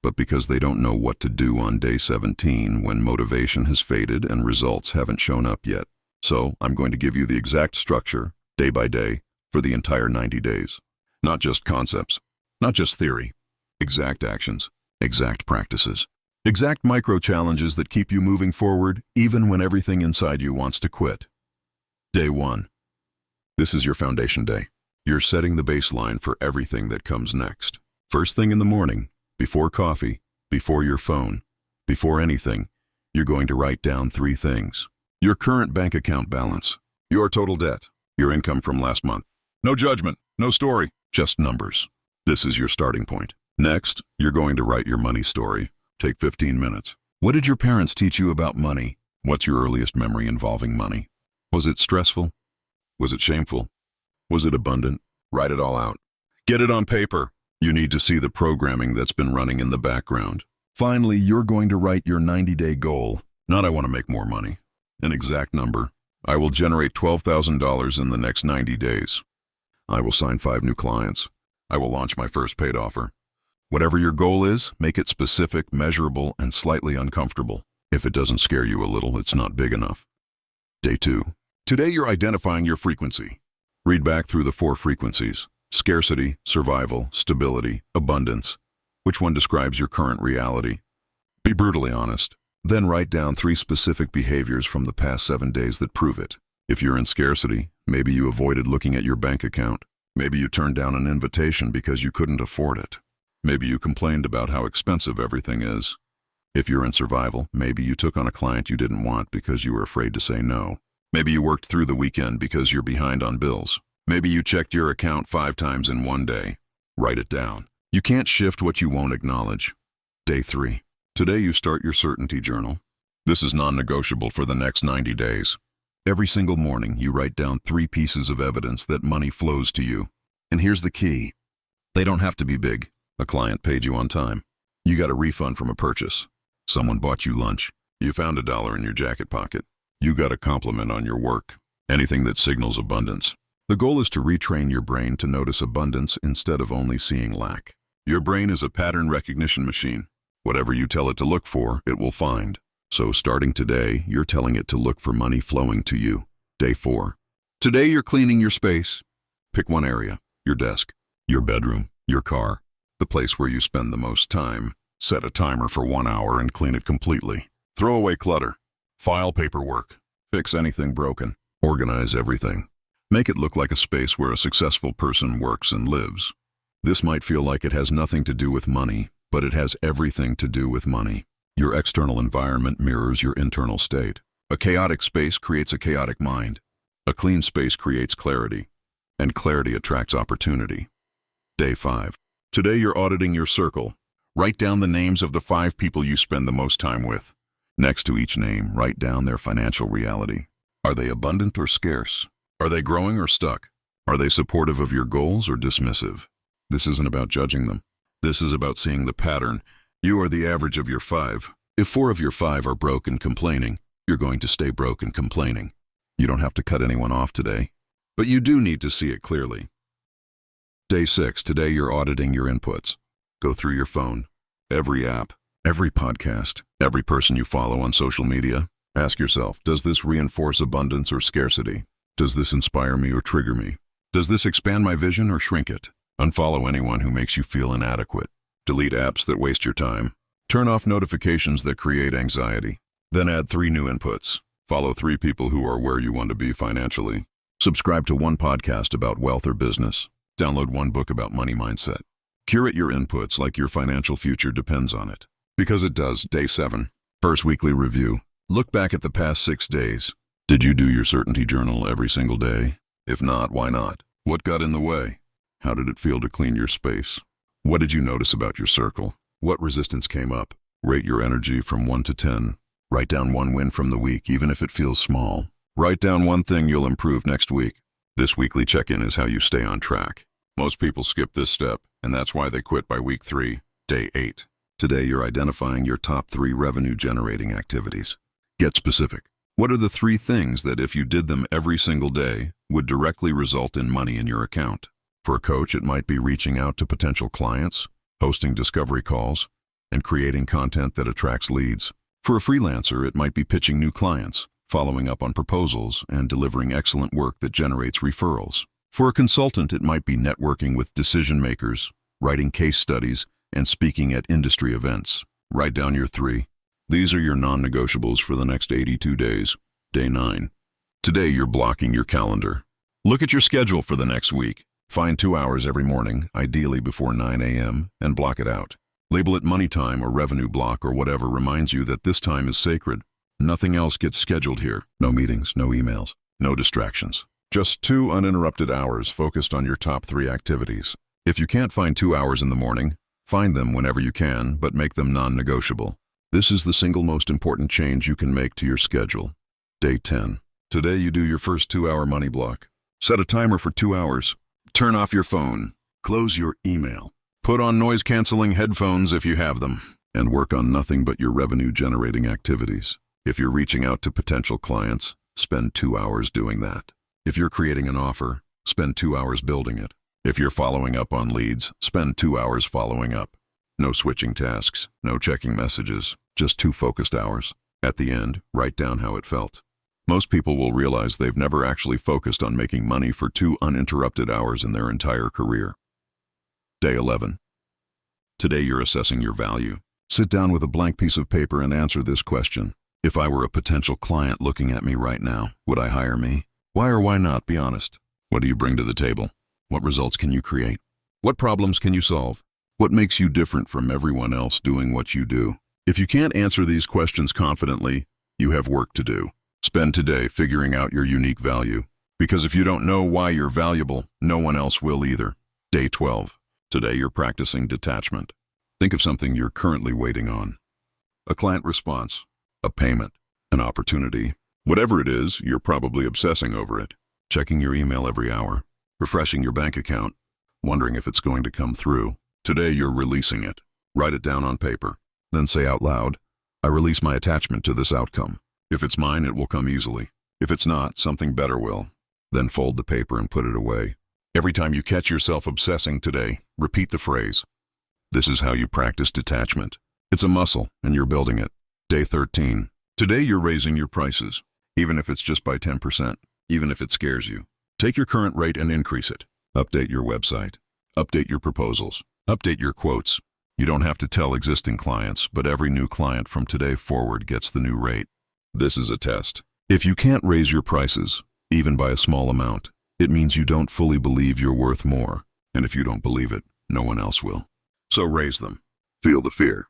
but because they don't know what to do on day 17 when motivation has faded and results haven't shown up yet. So I'm going to give you the exact structure, day by day, for the entire 90 days. Not just concepts, not just theory. Exact actions, exact practices, exact micro-challenges that keep you moving forward even when everything inside you wants to quit. Day 1. This is your foundation day. You're setting the baseline for everything that comes next. First thing in the morning, before coffee, before your phone, before anything, you're going to write down 3 things. Your current bank account balance, your total debt, your income from last month. No judgment, no story, just numbers. This is your starting point. Next, you're going to write your money story. Take 15 minutes. What did your parents teach you about money? What's your earliest memory involving money? Was it stressful? Was it shameful? Was it abundant? Write it all out. Get it on paper. You need to see the programming that's been running in the background. Finally, you're going to write your 90-day goal. Not I want to make more money. An exact number. I will generate $12,000 in the next 90 days. I will sign 5 new clients. I will launch my first paid offer. Whatever your goal is, make it specific, measurable, and slightly uncomfortable. If it doesn't scare you a little, it's not big enough. Day 2. Today you're identifying your frequency. Read back through the 4 frequencies: scarcity, survival, stability, abundance. Which one describes your current reality? Be brutally honest. Then write down 3 specific behaviors from the past 7 days that prove it. If you're in scarcity, maybe you avoided looking at your bank account. Maybe you turned down an invitation because you couldn't afford it. Maybe you complained about how expensive everything is. If you're in survival, maybe you took on a client you didn't want because you were afraid to say no. Maybe you worked through the weekend because you're behind on bills. Maybe you checked your account 5 times in one day. Write it down. You can't shift what you won't acknowledge. Day 3. Today you start your certainty journal. This is non-negotiable for the next 90 days. Every single morning you write down 3 pieces of evidence that money flows to you. And here's the key. They don't have to be big. A client paid you on time. You got a refund from a purchase. Someone bought you lunch. You found $1 in your jacket pocket. You got a compliment on your work. Anything that signals abundance. The goal is to retrain your brain to notice abundance instead of only seeing lack. Your brain is a pattern recognition machine. Whatever you tell it to look for, it will find. So starting today, you're telling it to look for money flowing to you. Day 4. Today you're cleaning your space. Pick one area. Your desk, your bedroom, your car, the place where you spend the most time. Set a timer for 1 hour and clean it completely. Throw away clutter. File paperwork. Fix anything broken. Organize everything. Make it look like a space where a successful person works and lives. This might feel like it has nothing to do with money, but it has everything to do with money. Your external environment mirrors your internal state. A chaotic space creates a chaotic mind. A clean space creates clarity, and clarity attracts opportunity. Day 5. Today you're auditing your circle. Write down the names of the 5 people you spend the most time with. Next to each name, write down their financial reality. Are they abundant or scarce? Are they growing or stuck? Are they supportive of your goals or dismissive? This isn't about judging them. This is about seeing the pattern. You are the average of your 5. If 4 of your 5 are broke and complaining, you're going to stay broke and complaining. You don't have to cut anyone off today, but you do need to see it clearly. Day 6. Today you're auditing your inputs. Go through your phone, every app, every podcast, every person you follow on social media. Ask yourself, does this reinforce abundance or scarcity? Does this inspire me or trigger me? Does this expand my vision or shrink it? Unfollow anyone who makes you feel inadequate. Delete apps that waste your time. Turn off notifications that create anxiety. Then add 3 new inputs. Follow 3 people who are where you want to be financially. Subscribe to 1 podcast about wealth or business. Download 1 book about money mindset. Curate your inputs like your financial future depends on it. Because it does. Day 7. First weekly review. Look back at the past 6 days. Did you do your certainty journal every single day? If not, why not? What got in the way? How did it feel to clean your space? What did you notice about your circle? What resistance came up? Rate your energy from 1 to 10. Write down 1 win from the week, even if it feels small. Write down 1 thing you'll improve next week. This weekly check-in is how you stay on track. Most people skip this step, and that's why they quit by week 3, day 8. Today you're identifying your top 3 revenue-generating activities. Get specific. What are the 3 things that, if you did them every single day, would directly result in money in your account? For a coach, it might be reaching out to potential clients, hosting discovery calls, and creating content that attracts leads. For a freelancer, it might be pitching new clients, following up on proposals, and delivering excellent work that generates referrals. For a consultant, it might be networking with decision makers, writing case studies, and speaking at industry events. Write down your 3. These are your non-negotiables for the next 82 days. Day 9. Today you're blocking your calendar. Look at your schedule for the next week. Find 2 hours every morning, ideally before 9 a.m., and block it out. Label it money time or revenue block or whatever reminds you that this time is sacred. Nothing else gets scheduled here. No meetings, no emails, no distractions. Just 2 uninterrupted hours focused on your top 3 activities. If you can't find 2 hours in the morning, find them whenever you can, but make them non-negotiable. This is the single most important change you can make to your schedule. Day 10. Today you do your first 2-hour money block. Set a timer for 2 hours. Turn off your phone. Close your email. Put on noise-canceling headphones if you have them. And work on nothing but your revenue-generating activities. If you're reaching out to potential clients, spend 2 hours doing that. If you're creating an offer, spend 2 hours building it. If you're following up on leads, spend 2 hours following up. No switching tasks, no checking messages, just 2 focused hours. At the end, write down how it felt. Most people will realize they've never actually focused on making money for 2 uninterrupted hours in their entire career. Day 11. Today you're assessing your value. Sit down with a blank piece of paper and answer this question. If I were a potential client looking at me right now, would I hire me? Why or why not? Be honest. What do you bring to the table? What results can you create? What problems can you solve? What makes you different from everyone else doing what you do? If you can't answer these questions confidently, you have work to do. Spend today figuring out your unique value. Because if you don't know why you're valuable, no one else will either. Day 12. Today you're practicing detachment. Think of something you're currently waiting on. A client response, a payment, an opportunity. Whatever it is, you're probably obsessing over it. Checking your email every hour, refreshing your bank account, wondering if it's going to come through. Today you're releasing it. Write it down on paper. Then say out loud, I release my attachment to this outcome. If it's mine, it will come easily. If it's not, something better will. Then fold the paper and put it away. Every time you catch yourself obsessing today, repeat the phrase. This is how you practice detachment. It's a muscle, and you're building it. Day 13. Today you're raising your prices, even if it's just by 10%, even if it scares you. Take your current rate and increase it. Update your website. Update your proposals. Update your quotes. You don't have to tell existing clients, but every new client from today forward gets the new rate. This is a test. If you can't raise your prices, even by a small amount, It means you don't fully believe you're worth more, and if you don't believe it, no one else will. So raise them. Feel the fear.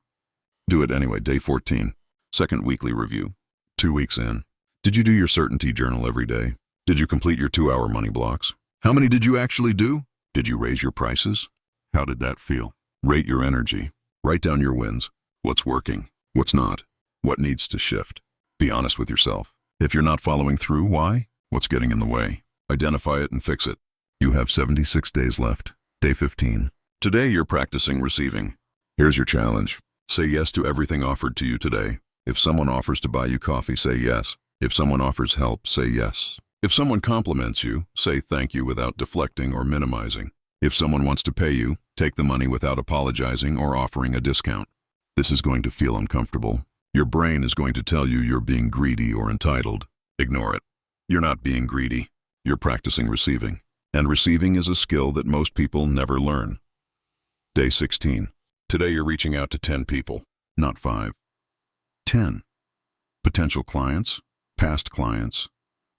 Do it anyway. Day 14. Second weekly review. 2 weeks in. Did you do your certainty journal every day? Did you complete your 2-hour money blocks? How many did you actually do? Did you raise your prices? How did that feel? Rate your energy. Write down your wins. What's working? What's not? What needs to shift? Be honest with yourself. If you're not following through, why? What's getting in the way? Identify it and fix it. You have 76 days left. Day 15. Today you're practicing receiving. Here's your challenge. Say yes to everything offered to you today. If someone offers to buy you coffee, say yes. If someone offers help, say yes. If someone compliments you, say thank you without deflecting or minimizing. If someone wants to pay you, take the money without apologizing or offering a discount. This is going to feel uncomfortable. Your brain is going to tell you you're being greedy or entitled. Ignore it. You're not being greedy. You're practicing receiving. And receiving is a skill that most people never learn. Day 16. Today you're reaching out to 10 people, not 5. 10. Potential clients, past clients,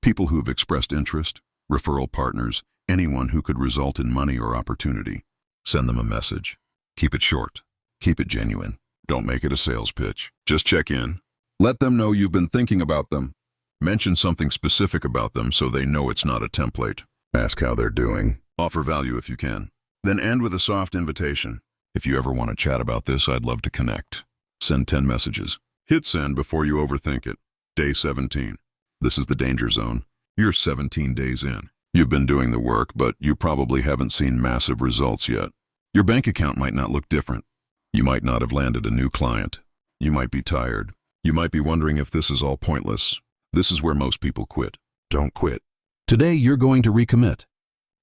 people who have expressed interest, referral partners, anyone who could result in money or opportunity. Send them a message. Keep it short. Keep it genuine. Don't make it a sales pitch. Just check in. Let them know you've been thinking about them. Mention something specific about them so they know it's not a template. Ask how they're doing. Offer value if you can. Then end with a soft invitation. If you ever want to chat about this, I'd love to connect. Send 10 messages. Hit send before you overthink it. Day 17. This is the danger zone. You're 17 days in. You've been doing the work, but you probably haven't seen massive results yet. Your bank account might not look different. You might not have landed a new client. You might be tired. You might be wondering if this is all pointless. This is where most people quit. Don't quit. Today you're going to recommit.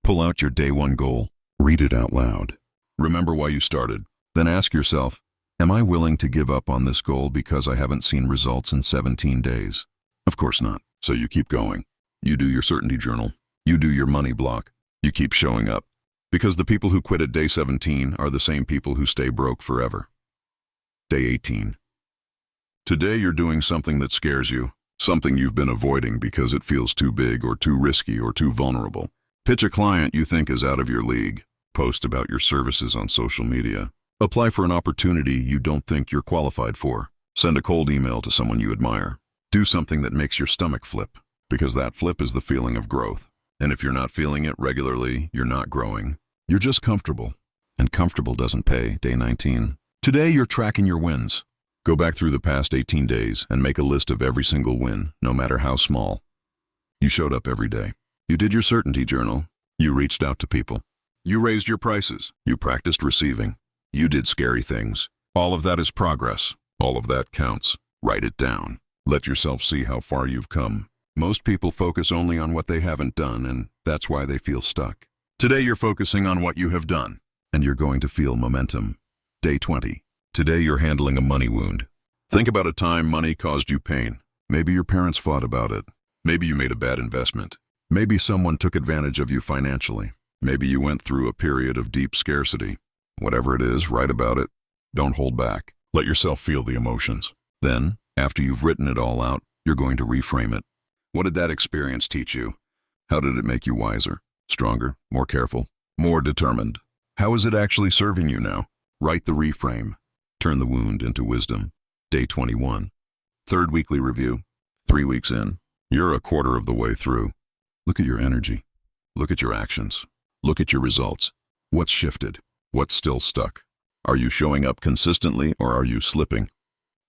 Pull out your day 1 goal. Read it out loud. Remember why you started. Then ask yourself, am I willing to give up on this goal because I haven't seen results in 17 days? Of course not. So you keep going. You do your certainty journal. You do your money block. You keep showing up. Because the people who quit at day 17 are the same people who stay broke forever. Day 18. Today you're doing something that scares you. Something you've been avoiding because it feels too big or too risky or too vulnerable. Pitch a client you think is out of your league. Post about your services on social media. Apply for an opportunity you don't think you're qualified for. Send a cold email to someone you admire. Do something that makes your stomach flip, because that flip is the feeling of growth. And if you're not feeling it regularly, you're not growing. You're just comfortable. And comfortable doesn't pay. Day 19. Today you're tracking your wins. Go back through the past 18 days and make a list of every single win, no matter how small. You showed up every day. You did your certainty journal. You reached out to people. You raised your prices. You practiced receiving. You did scary things. All of that is progress. All of that counts. Write it down. Let yourself see how far you've come. Most people focus only on what they haven't done, and that's why they feel stuck. Today you're focusing on what you have done, and you're going to feel momentum. Day 20. Today you're handling a money wound. Think about a time money caused you pain. Maybe your parents fought about it. Maybe you made a bad investment. Maybe someone took advantage of you financially. Maybe you went through a period of deep scarcity. Whatever it is, write about it. Don't hold back. Let yourself feel the emotions. Then, after you've written it all out, you're going to reframe it. What did that experience teach you? How did it make you wiser, stronger, more careful, more determined? How is it actually serving you now? Write the reframe. Turn the wound into wisdom. Day 21. Third weekly review. 3 weeks in. You're a quarter of the way through. Look at your energy. Look at your actions. Look at your results. What's shifted? What's still stuck? Are you showing up consistently or are you slipping?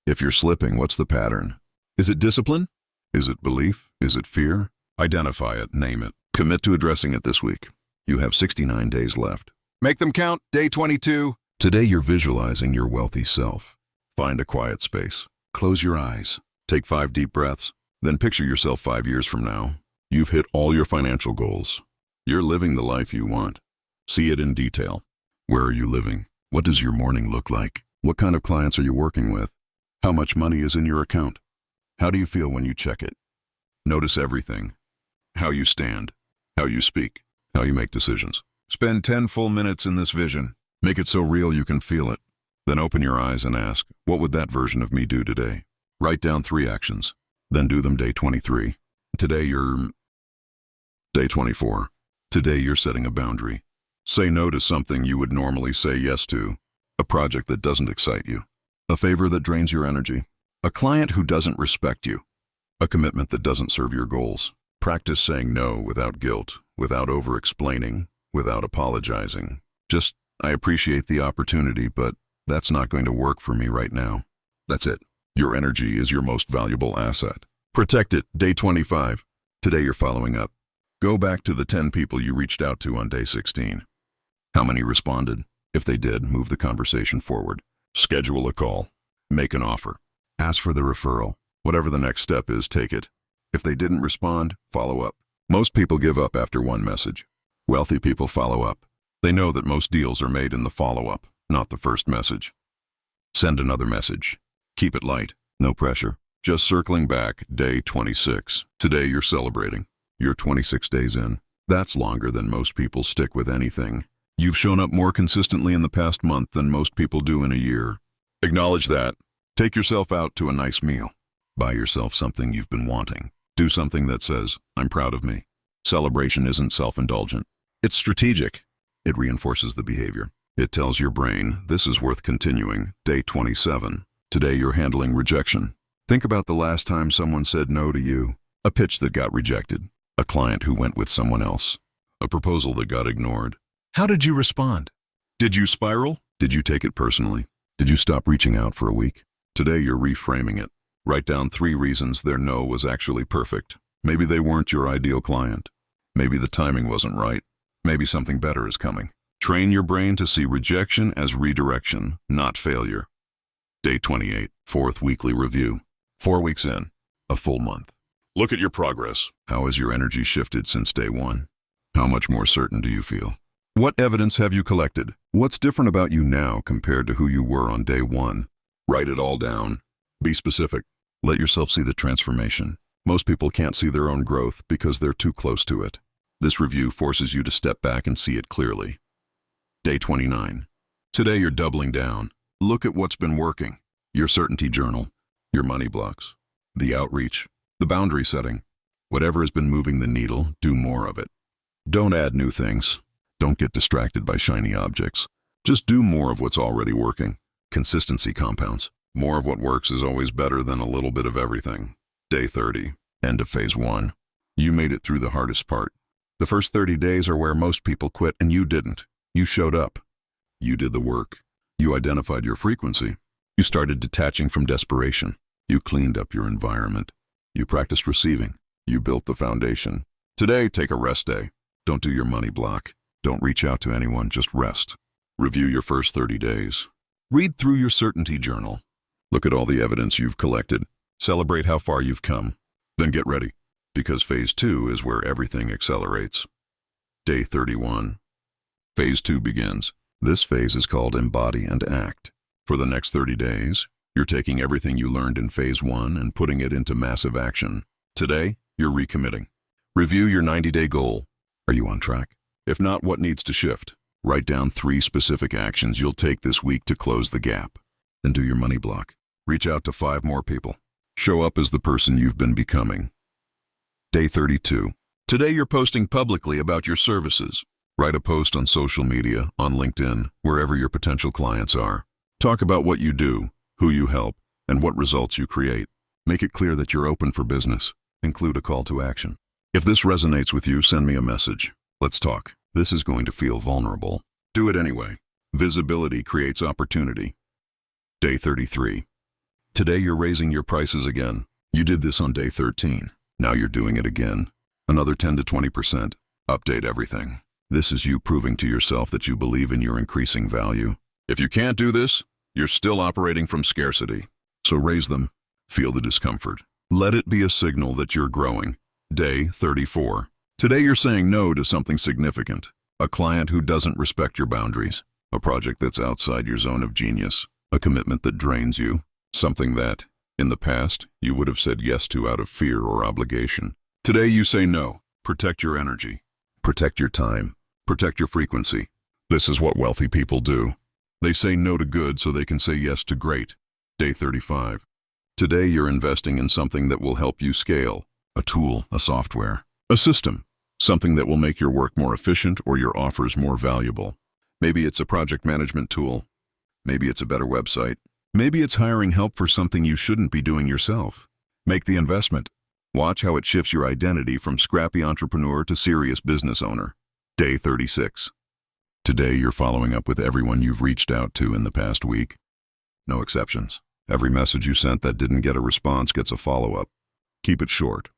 If you're slipping, what's the pattern? Is it discipline? Is it belief? Is it fear? Identify it, name it. Commit to addressing it this week. You have 69 days left. Make them count. Day 22. Today you're visualizing your wealthy self. Find a quiet space. Close your eyes. Take 5 deep breaths. Then picture yourself 5 years from now. You've hit all your financial goals. You're living the life you want. See it in detail. Where are you living? What does your morning look like? What kind of clients are you working with? How much money is in your account? How do you feel when you check it? Notice everything. How you stand, how you speak, how you make decisions. Spend 10 full minutes in this vision. Make it so real you can feel it. Then open your eyes and ask, what would that version of me do today? Write down 3 actions. Then do them day 23. Today you're... Day 24. Today you're setting a boundary. Say no to something you would normally say yes to. A project that doesn't excite you. A favor that drains your energy. A client who doesn't respect you. A commitment that doesn't serve your goals. Practice saying no without guilt, without over-explaining, without apologizing. Just, I appreciate the opportunity, but that's not going to work for me right now. That's it. Your energy is your most valuable asset. Protect it. Day 25. Today you're following up. Go back to the 10 people you reached out to on day 16. How many responded? If they did, move the conversation forward. Schedule a call. Make an offer. Ask for the referral. Whatever the next step is, take it. If they didn't respond, follow up. Most people give up after one message. Wealthy people follow up. They know that most deals are made in the follow-up, not the first message. Send another message. Keep it light, no pressure. Just circling back, day 26. Today you're celebrating. You're 26 days in. That's longer than most people stick with anything. You've shown up more consistently in the past month than most people do in a year. Acknowledge that. Take yourself out to a nice meal. Buy yourself something you've been wanting. Do something that says, I'm proud of me. Celebration isn't self-indulgent. It's strategic. It reinforces the behavior. It tells your brain, this is worth continuing. Day 27. Today you're handling rejection. Think about the last time someone said no to you. A pitch that got rejected. A client who went with someone else. A proposal that got ignored. How did you respond? Did you spiral? Did you take it personally? Did you stop reaching out for a week? Today you're reframing it. Write down 3 reasons their no was actually perfect. Maybe they weren't your ideal client. Maybe the timing wasn't right. Maybe something better is coming. Train your brain to see rejection as redirection, not failure. Day 28, 4th weekly review. 4 weeks in, a full month. Look at your progress. How has your energy shifted since day 1? How much more certain do you feel? What evidence have you collected? What's different about you now compared to who you were on day 1? Write it all down. Be specific. Let yourself see the transformation. Most people can't see their own growth because they're too close to it. This review forces you to step back and see it clearly. Day 29. Today you're doubling down. Look at what's been working. Your certainty journal, your money blocks, the outreach, the boundary setting. Whatever has been moving the needle, do more of it. Don't add new things. Don't get distracted by shiny objects. Just do more of what's already working. Consistency compounds. More of what works is always better than a little bit of everything. Day 30. End of phase 1. You made it through the hardest part. The first 30 days are where most people quit, and you didn't. You showed up. You did the work. You identified your frequency. You started detaching from desperation. You cleaned up your environment. You practiced receiving. You built the foundation. Today, take a rest day. Don't do your money block. Don't reach out to anyone, just rest. Review your first 30 days. Read through your certainty journal. Look at all the evidence you've collected. Celebrate how far you've come. Then get ready, because phase 2 is where everything accelerates. Day 31. Phase 2 begins. This phase is called Embody and Act. For the next 30 days, you're taking everything you learned in phase 1 and putting it into massive action. Today, you're recommitting. Review your 90-day goal. Are you on track? If not, what needs to shift? Write down 3 specific actions you'll take this week to close the gap. Then do your money block. Reach out to 5 more people. Show up as the person you've been becoming. Day 32. Today you're posting publicly about your services. Write a post on social media, on LinkedIn, wherever your potential clients are. Talk about what you do, who you help, and what results you create. Make it clear that you're open for business. Include a call to action. If this resonates with you, send me a message. Let's talk. This is going to feel vulnerable. Do it anyway. Visibility creates opportunity. Day 33. Today you're raising your prices again. You did this on day 13. Now you're doing it again. Another 10 to 20%. Update everything. This is you proving to yourself that you believe in your increasing value. If you can't do this, you're still operating from scarcity. So raise them. Feel the discomfort. Let it be a signal that you're growing. Day 34. Today you're saying no to something significant. A client who doesn't respect your boundaries. A project that's outside your zone of genius. A commitment that drains you. Something that, in the past, you would have said yes to out of fear or obligation. Today you say no. Protect your energy. Protect your time. Protect your frequency. This is what wealthy people do. They say no to good so they can say yes to great. Day 35. Today you're investing in something that will help you scale. A tool, a software, a system. Something that will make your work more efficient or your offers more valuable. Maybe it's a project management tool. Maybe it's a better website. Maybe it's hiring help for something you shouldn't be doing yourself. Make the investment. Watch how it shifts your identity from scrappy entrepreneur to serious business owner. Day 36. Today you're following up with everyone you've reached out to in the past week. No exceptions. Every message you sent that didn't get a response gets a follow-up. Keep it short.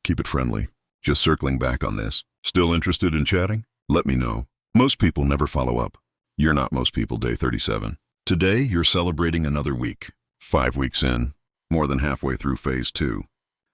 Keep it friendly. Just circling back on this. Still interested in chatting? Let me know. Most people never follow up. You're not most people. Day 37. Today you're celebrating another week. 5 weeks in. More than halfway through phase 2.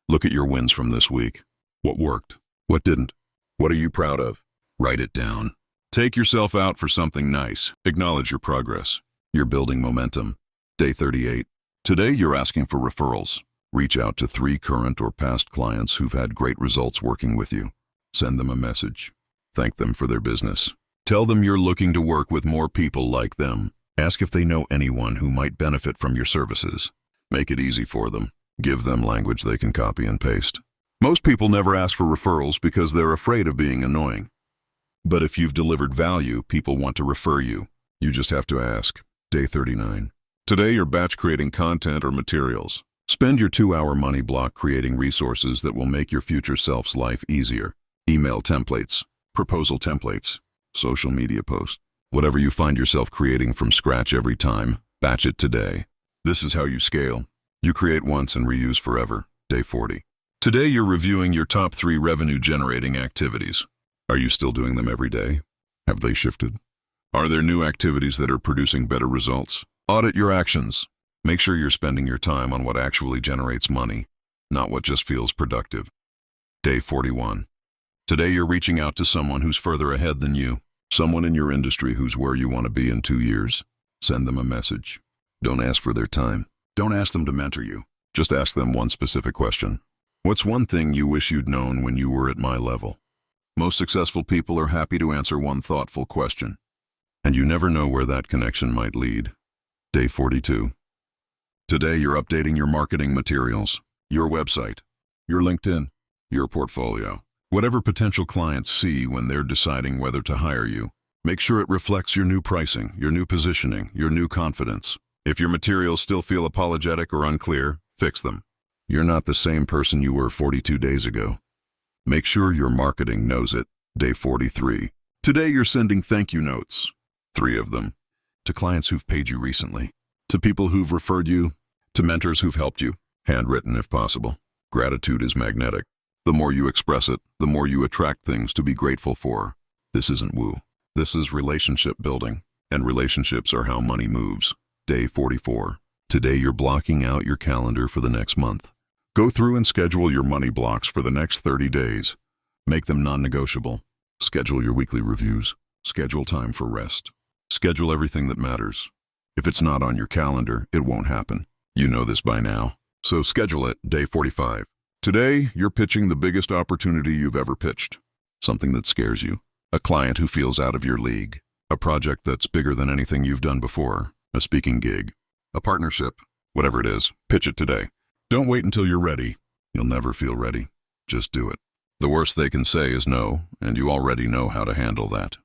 Look at your wins from this week. What worked? What didn't? What are you proud of? Write it down. Take yourself out for something nice. Acknowledge your progress. You're building momentum. Day 38. Today you're asking for referrals. Reach out to 3 current or past clients who've had great results working with you. Send them a message. Thank them for their business. Tell them you're looking to work with more people like them. Ask if they know anyone who might benefit from your services. Make it easy for them. Give them language they can copy and paste. Most people never ask for referrals because they're afraid of being annoying. But if you've delivered value, people want to refer you. You just have to ask. Day 39. Today you're batch creating content or materials. Spend your 2-hour money block creating resources that will make your future self's life easier. Email templates, proposal templates, social media posts. Whatever you find yourself creating from scratch every time, batch it today. This is how you scale. You create once and reuse forever. Day 40. Today you're reviewing your top 3 revenue-generating activities. Are you still doing them every day? Have they shifted? Are there new activities that are producing better results? Audit your actions. Make sure you're spending your time on what actually generates money, not what just feels productive. Day 41. Today you're reaching out to someone who's further ahead than you, someone in your industry who's where you want to be in 2 years. Send them a message. Don't ask for their time. Don't ask them to mentor you. Just ask them one specific question. What's one thing you wish you'd known when you were at my level? Most successful people are happy to answer one thoughtful question, and you never know where that connection might lead. Day 42. Today you're updating your marketing materials, your website, your LinkedIn, your portfolio. Whatever potential clients see when they're deciding whether to hire you, make sure it reflects your new pricing, your new positioning, your new confidence. If your materials still feel apologetic or unclear, fix them. You're not the same person you were 42 days ago. Make sure your marketing knows it. Day 43. Today you're sending thank you notes, 3 of them, to clients who've paid you recently, to people who've referred you, to mentors who've helped you, handwritten if possible. Gratitude is magnetic. The more you express it, the more you attract things to be grateful for. This isn't woo. This is relationship building, and relationships are how money moves. Day 44. Today you're blocking out your calendar for the next month. Go through and schedule your money blocks for the next 30 days. Make them non-negotiable. Schedule your weekly reviews. Schedule time for rest. Schedule everything that matters. If it's not on your calendar, it won't happen. You know this by now. So schedule it. Day 45. Today, you're pitching the biggest opportunity you've ever pitched. Something that scares you. A client who feels out of your league. A project that's bigger than anything you've done before. A speaking gig. A partnership. Whatever it is, pitch it today. Don't wait until you're ready. You'll never feel ready. Just do it. The worst they can say is no, and you already know how to handle that.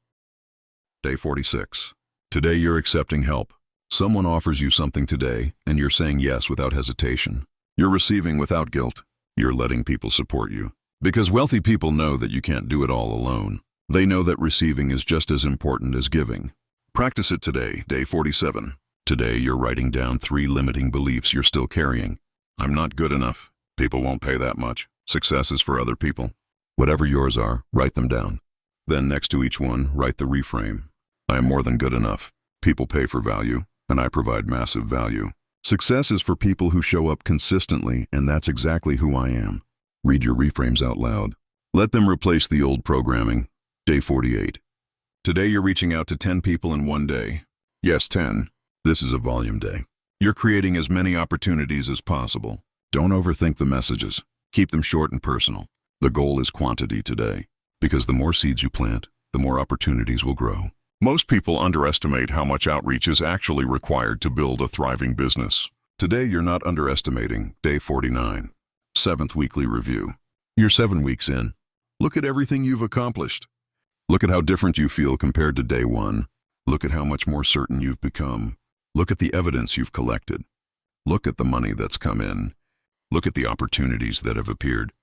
Day 46. Today you're accepting help. Someone offers you something today, and you're saying yes without hesitation. You're receiving without guilt. You're letting people support you. Because wealthy people know that you can't do it all alone. They know that receiving is just as important as giving. Practice it today. Day 47. Today you're writing down 3 limiting beliefs you're still carrying. I'm not good enough. People won't pay that much. Success is for other people. Whatever yours are, write them down. Then next to each one, write the reframe. I am more than good enough. People pay for value, and I provide massive value. Success is for people who show up consistently, and that's exactly who I am. Read your reframes out loud. Let them replace the old programming. Day 48. Today you're reaching out to 10 people in one day. Yes, 10. This is a volume day. You're creating as many opportunities as possible. Don't overthink the messages. Keep them short and personal. The goal is quantity today, because the more seeds you plant, the more opportunities will grow. Most people underestimate how much outreach is actually required to build a thriving business. Today you're not underestimating. Day 49. 7th weekly review. You're 7 weeks in. Look at everything you've accomplished. Look at how different you feel compared to day one. Look at how much more certain you've become. Look at the evidence you've collected. Look at the money that's come in. Look at the opportunities that have appeared.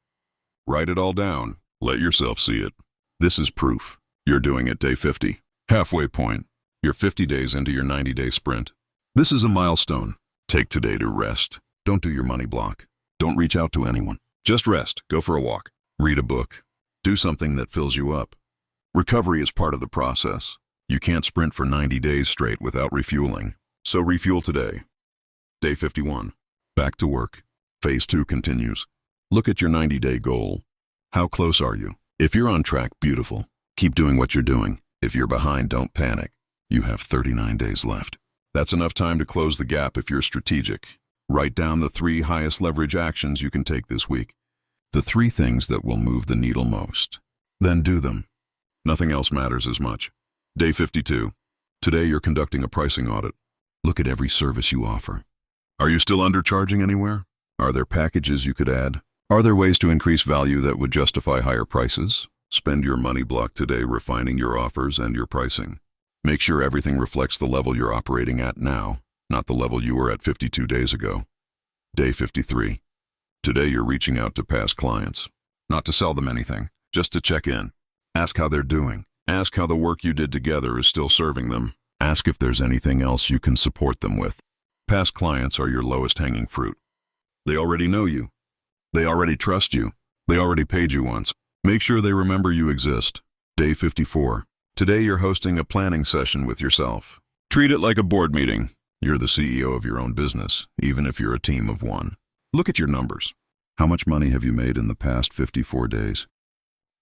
Write it all down. Let yourself see it. This is proof. You're doing it day 50. Halfway point. You're 50 days into your 90-day sprint. This is a milestone. Take today to rest. Don't do your money block. Don't reach out to anyone. Just rest. Go for a walk. Read a book. Do something that fills you up. Recovery is part of the process. You can't sprint for 90 days straight without refueling. So refuel today. Day 51. Back to work. Phase 2 continues. Look at your 90-day goal. How close are you? If you're on track, beautiful. Keep doing what you're doing. If you're behind, don't panic. You have 39 days left. That's enough time to close the gap if you're strategic. Write down the 3 highest leverage actions you can take this week. The 3 things that will move the needle most. Then do them. Nothing else matters as much. Day 52. Today you're conducting a pricing audit. Look at every service you offer. Are you still undercharging anywhere? Are there packages you could add? Are there ways to increase value that would justify higher prices? Spend your money block today refining your offers and your pricing. Make sure everything reflects the level you're operating at now, not the level you were at 52 days ago. Day 53. Today you're reaching out to past clients. Not to sell them anything, just to check in. Ask how they're doing. Ask how the work you did together is still serving them. Ask if there's anything else you can support them with. Past clients are your lowest hanging fruit. They already know you. They already trust you. They already paid you once. Make sure they remember you exist. Day 54. Today you're hosting a planning session with yourself. Treat it like a board meeting. You're the CEO of your own business, even if you're a team of one. Look at your numbers. How much money have you made in the past 54 days?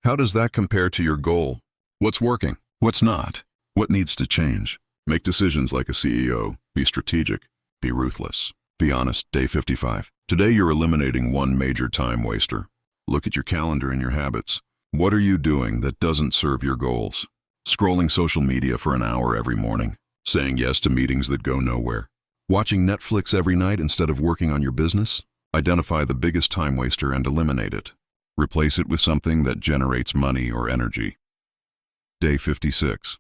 How does that compare to your goal? What's working? What's not? What needs to change? Make decisions like a CEO. Be strategic. Be ruthless. Be honest. Day 55. Today you're eliminating one major time waster. Look at your calendar and your habits. What are you doing that doesn't serve your goals? Scrolling social media for an hour every morning. Saying yes to meetings that go nowhere. Watching Netflix every night instead of working on your business? Identify the biggest time waster and eliminate it. Replace it with something that generates money or energy. Day 56.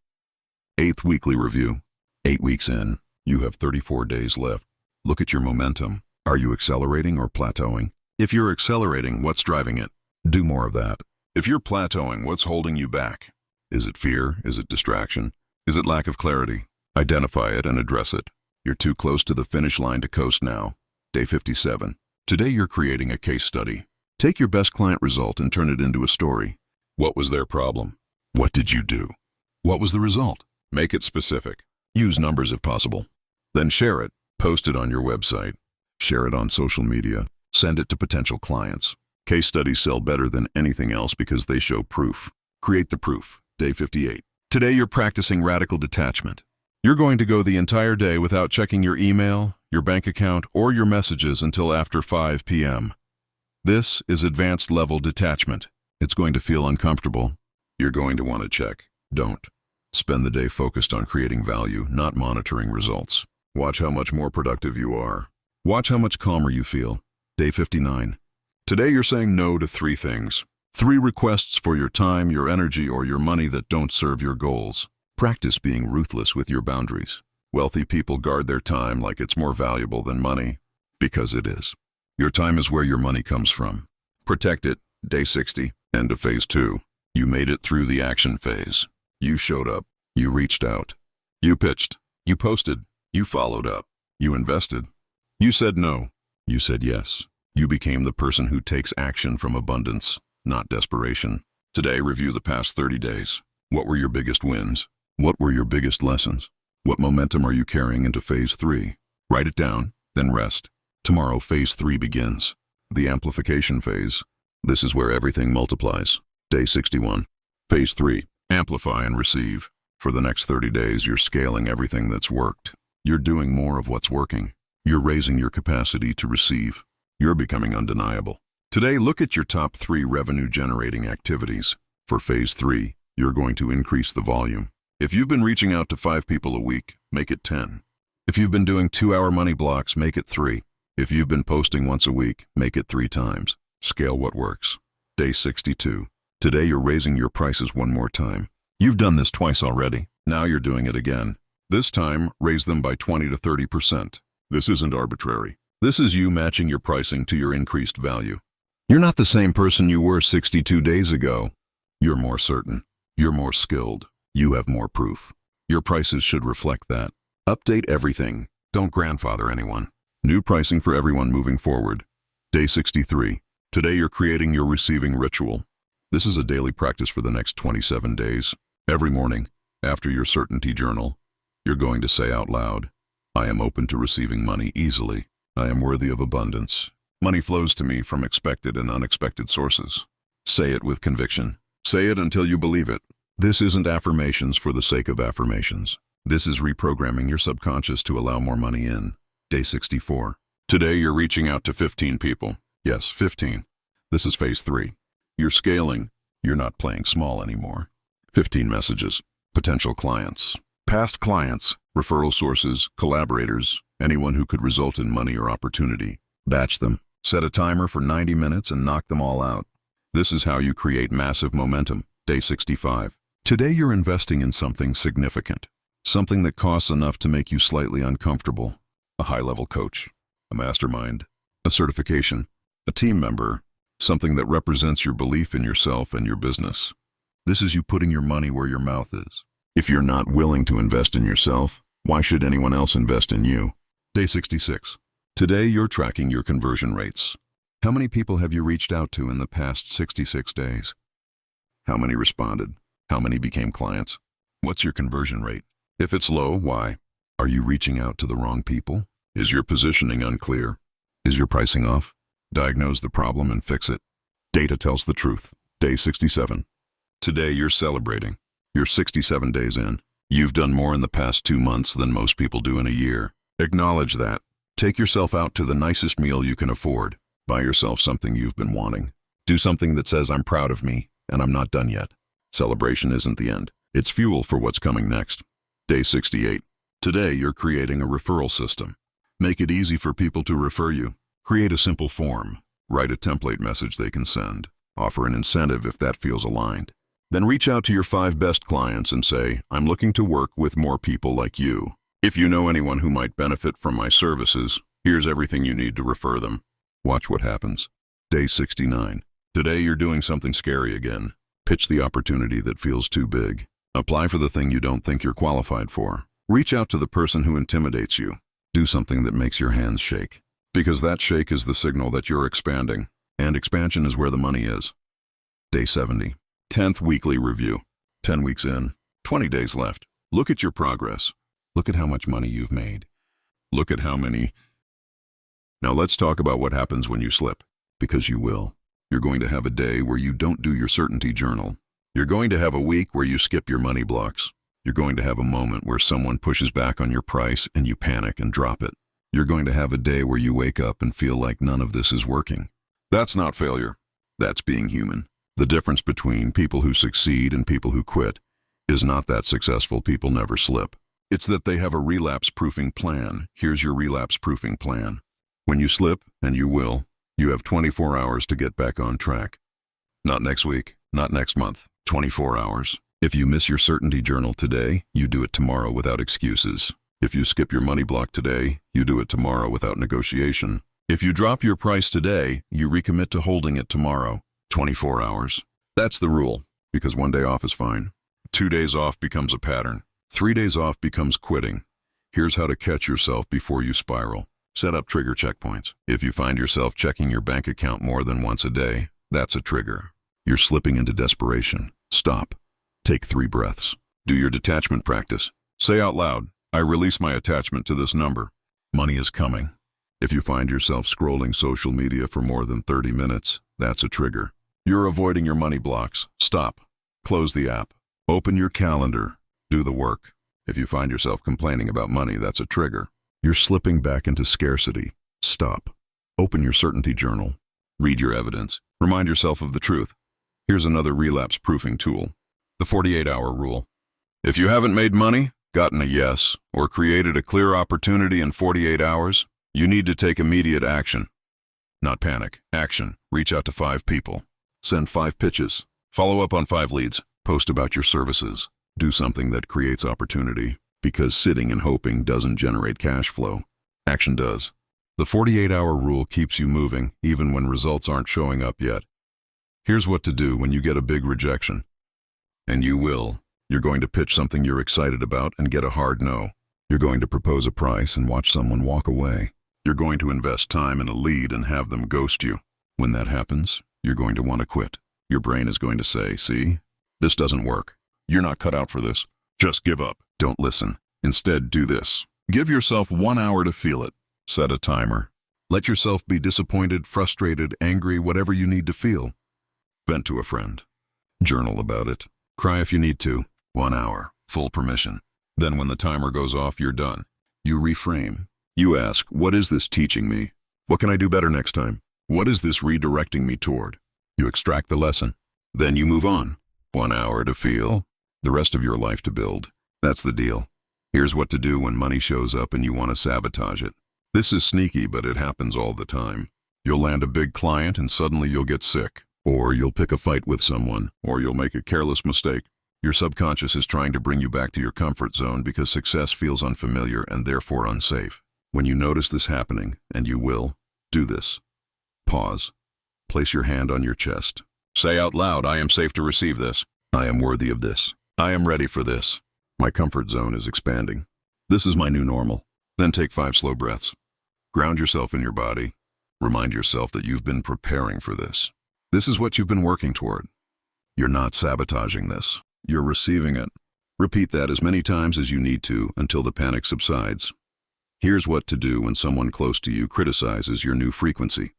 8th weekly review. 8 weeks in, you have 34 days left. Look at your momentum. Are you accelerating or plateauing? If you're accelerating, what's driving it? Do more of that. If you're plateauing, what's holding you back? Is it fear? Is it distraction? Is it lack of clarity? Identify it and address it. You're too close to the finish line to coast now. Day 57. Today you're creating a case study. Take your best client result and turn it into a story. What was their problem? What did you do? What was the result? Make it specific. Use numbers if possible. Then share it. Post it on your website. Share it on social media. Send it to potential clients. Case studies sell better than anything else because they show proof. Create the proof. Day 58. Today you're practicing radical detachment. You're going to go the entire day without checking your email, your bank account, or your messages until after 5 p.m. This is advanced level detachment. It's going to feel uncomfortable. You're going to want to check. Don't. Spend the day focused on creating value, not monitoring results. Watch how much more productive you are. Watch how much calmer you feel. Day 59. Today you're saying no to 3 things. 3 requests for your time, your energy, or your money that don't serve your goals. Practice being ruthless with your boundaries. Wealthy people guard their time like it's more valuable than money, because it is. Your time is where your money comes from. Protect it. Day 60. End of phase 2. You made it through the action phase. You showed up. You reached out. You pitched. You posted. You followed up. You invested. You said no. You said yes. You became the person who takes action from abundance, not desperation. Today, review the past 30 days. What were your biggest wins? What were your biggest lessons? What momentum are you carrying into phase 3? Write it down, then rest. Tomorrow, phase 3 begins. The amplification phase. This is where everything multiplies. Day 61. Phase 3. Amplify and receive. For the next 30 days, you're scaling everything that's worked. You're doing more of what's working. You're raising your capacity to receive. You're becoming undeniable. Today, look at your top 3 revenue-generating activities. For phase 3, you're going to increase the volume. If you've been reaching out to 5 people a week, make it 10. If you've been doing 2-hour money blocks, make it 3. If you've been posting once a week, make it 3 times. Scale what works. Day 62. Today you're raising your prices one more time. You've done this twice already. Now you're doing it again. This time, raise them by 20 to 30%. This isn't arbitrary. This is you matching your pricing to your increased value. You're not the same person you were 62 days ago. You're more certain. You're more skilled. You have more proof. Your prices should reflect that. Update everything. Don't grandfather anyone. New pricing for everyone moving forward. Day 63. Today you're creating your receiving ritual. This is a daily practice for the next 27 days. Every morning, after your certainty journal, you're going to say out loud, I am open to receiving money easily. I am worthy of abundance. Money flows to me from expected and unexpected sources. Say it with conviction. Say it until you believe it. This isn't affirmations for the sake of affirmations. This is reprogramming your subconscious to allow more money in. Day 64. Today you're reaching out to 15 people. Yes, 15. This is phase 3. You're scaling. You're not playing small anymore. 15 messages. Potential clients. Past clients. Referral sources. Collaborators. Anyone who could result in money or opportunity. Batch them. Set a timer for 90 minutes and knock them all out. This is how you create massive momentum. Day 65. Today you're investing in something significant. Something that costs enough to make you slightly uncomfortable. A high-level coach. A mastermind. A certification. A team member. Something that represents your belief in yourself and your business. This is you putting your money where your mouth is. If you're not willing to invest in yourself, why should anyone else invest in you? Day 66. Today you're tracking your conversion rates. How many people have you reached out to in the past 66 days? How many responded? How many became clients? What's your conversion rate? If it's low, why? Are you reaching out to the wrong people? Is your positioning unclear? Is your pricing off? Diagnose the problem and fix it. Data tells the truth. Day 67. Today you're celebrating. You're 67 days in. You've done more in the past 2 months than most people do in a year. Acknowledge that. Take yourself out to the nicest meal you can afford. Buy yourself something you've been wanting. Do something that says, I'm proud of me, and I'm not done yet. Celebration isn't the end. It's fuel for what's coming next. Day 68. Today you're creating a referral system. Make it easy for people to refer you. Create a simple form. Write a template message they can send. Offer an incentive if that feels aligned. Then reach out to your 5 best clients and say, I'm looking to work with more people like you. If you know anyone who might benefit from my services, here's everything you need to refer them. Watch what happens. Day 69. Today you're doing something scary again. Pitch the opportunity that feels too big. Apply for the thing you don't think you're qualified for. Reach out to the person who intimidates you. Do something that makes your hands shake. Because that shake is the signal that you're expanding. And expansion is where the money is. Day 70. 10th weekly review. 10 weeks in. 20 days left. Look at your progress. Look at how much money you've made. Look at how many. Now let's talk about what happens when you slip. Because you will. You're going to have a day where you don't do your certainty journal. You're going to have a week where you skip your money blocks. You're going to have a moment where someone pushes back on your price and you panic and drop it. You're going to have a day where you wake up and feel like none of this is working. That's not failure. That's being human. The difference between people who succeed and people who quit is not that successful people never slip. It's that they have a relapse-proofing plan. Here's your relapse-proofing plan. When you slip, and you will, you have 24 hours to get back on track. Not next week, not next month, 24 hours. If you miss your certainty journal today, you do it tomorrow without excuses. If you skip your money block today, you do it tomorrow without negotiation. If you drop your price today, you recommit to holding it tomorrow, 24 hours. That's the rule, because 1 day off is fine. 2 days off becomes a pattern. 3 days off becomes quitting. Here's how to catch yourself before you spiral. Set up trigger checkpoints. If you find yourself checking your bank account more than once a day, that's a trigger. You're slipping into desperation. Stop. Take 3 breaths. Do your detachment practice. Say out loud, I release my attachment to this number. Money is coming. If you find yourself scrolling social media for more than 30 minutes, that's a trigger. You're avoiding your money blocks. Stop. Close the app. Open your calendar. Do the work. If you find yourself complaining about money, that's a trigger. You're slipping back into scarcity. Stop. Open your certainty journal. Read your evidence. Remind yourself of the truth. Here's another relapse-proofing tool. The 48-hour rule. If you haven't made money, gotten a yes, or created a clear opportunity in 48 hours, you need to take immediate action. Not panic. Action. Reach out to 5 people. Send 5 pitches. Follow up on 5 leads. Post about your services. Do something that creates opportunity, because sitting and hoping doesn't generate cash flow. Action does. The 48-hour rule keeps you moving, even when results aren't showing up yet. Here's what to do when you get a big rejection. And you will. You're going to pitch something you're excited about and get a hard no. You're going to propose a price and watch someone walk away. You're going to invest time in a lead and have them ghost you. When that happens, you're going to want to quit. Your brain is going to say, see, this doesn't work. You're not cut out for this. Just give up. Don't listen. Instead, do this. Give yourself 1 hour to feel it. Set a timer. Let yourself be disappointed, frustrated, angry, whatever you need to feel. Vent to a friend. Journal about it. Cry if you need to. 1 hour. Full permission. Then when the timer goes off, you're done. You reframe. You ask, what is this teaching me? What can I do better next time? What is this redirecting me toward? You extract the lesson. Then you move on. 1 hour to feel. The rest of your life to build. That's the deal. Here's what to do when money shows up and you want to sabotage it. This is sneaky, but it happens all the time. You'll land a big client and suddenly you'll get sick. Or you'll pick a fight with someone. Or you'll make a careless mistake. Your subconscious is trying to bring you back to your comfort zone because success feels unfamiliar and therefore unsafe. When you notice this happening, and you will, do this. Pause. Place your hand on your chest. Say out loud, I am safe to receive this. I am worthy of this. I am ready for this. My comfort zone is expanding. This is my new normal. Then take 5 slow breaths. Ground yourself in your body. Remind yourself that you've been preparing for this. This is what you've been working toward. You're not sabotaging this. You're receiving it. Repeat that as many times as you need to until the panic subsides. Here's what to do when someone close to you criticizes your new frequency.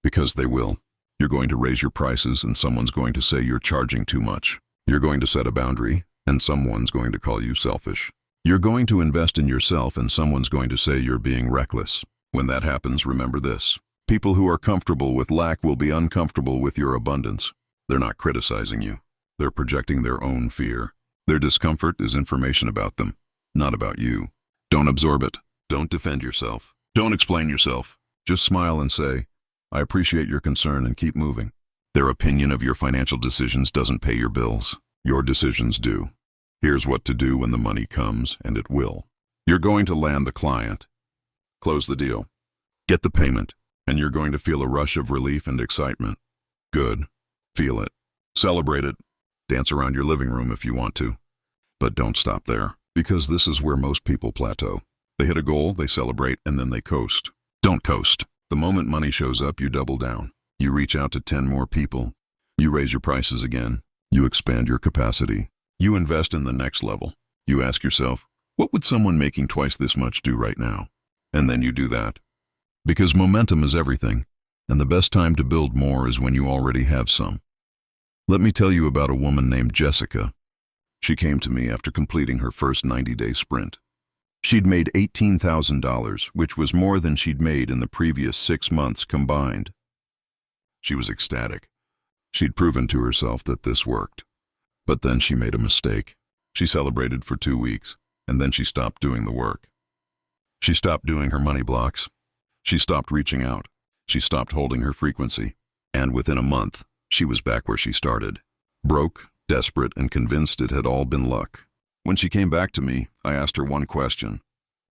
Because they will. You're going to raise your prices and someone's going to say you're charging too much. You're going to set a boundary and someone's going to call you selfish. You're going to invest in yourself and someone's going to say you're being reckless. When that happens, remember this. People who are comfortable with lack will be uncomfortable with your abundance. They're not criticizing you. They're projecting their own fear. Their discomfort is information about them, not about you. Don't absorb it. Don't defend yourself. Don't explain yourself. Just smile and say, I appreciate your concern and keep moving. Their opinion of your financial decisions doesn't pay your bills. Your decisions do. Here's what to do when the money comes, and it will. You're going to land the client. Close the deal. Get the payment, and you're going to feel a rush of relief and excitement. Good. Feel it. Celebrate it. Dance around your living room if you want to. But don't stop there, because this is where most people plateau. They hit a goal, they celebrate, and then they coast. Don't coast. The moment money shows up, you double down. You reach out to 10 more people. You raise your prices again. You expand your capacity. You invest in the next level. You ask yourself, what would someone making twice this much do right now? And then you do that. Because momentum is everything, and the best time to build more is when you already have some. Let me tell you about a woman named Jessica. She came to me after completing her first 90-day sprint. She'd made $18,000, which was more than she'd made in the previous 6 months combined. She was ecstatic. She'd proven to herself that this worked. But then she made a mistake. She celebrated for 2 weeks, and then she stopped doing the work. She stopped doing her money blocks. She stopped reaching out. She stopped holding her frequency. And within a month, she was back where she started. Broke, desperate, and convinced it had all been luck. When she came back to me, I asked her one question.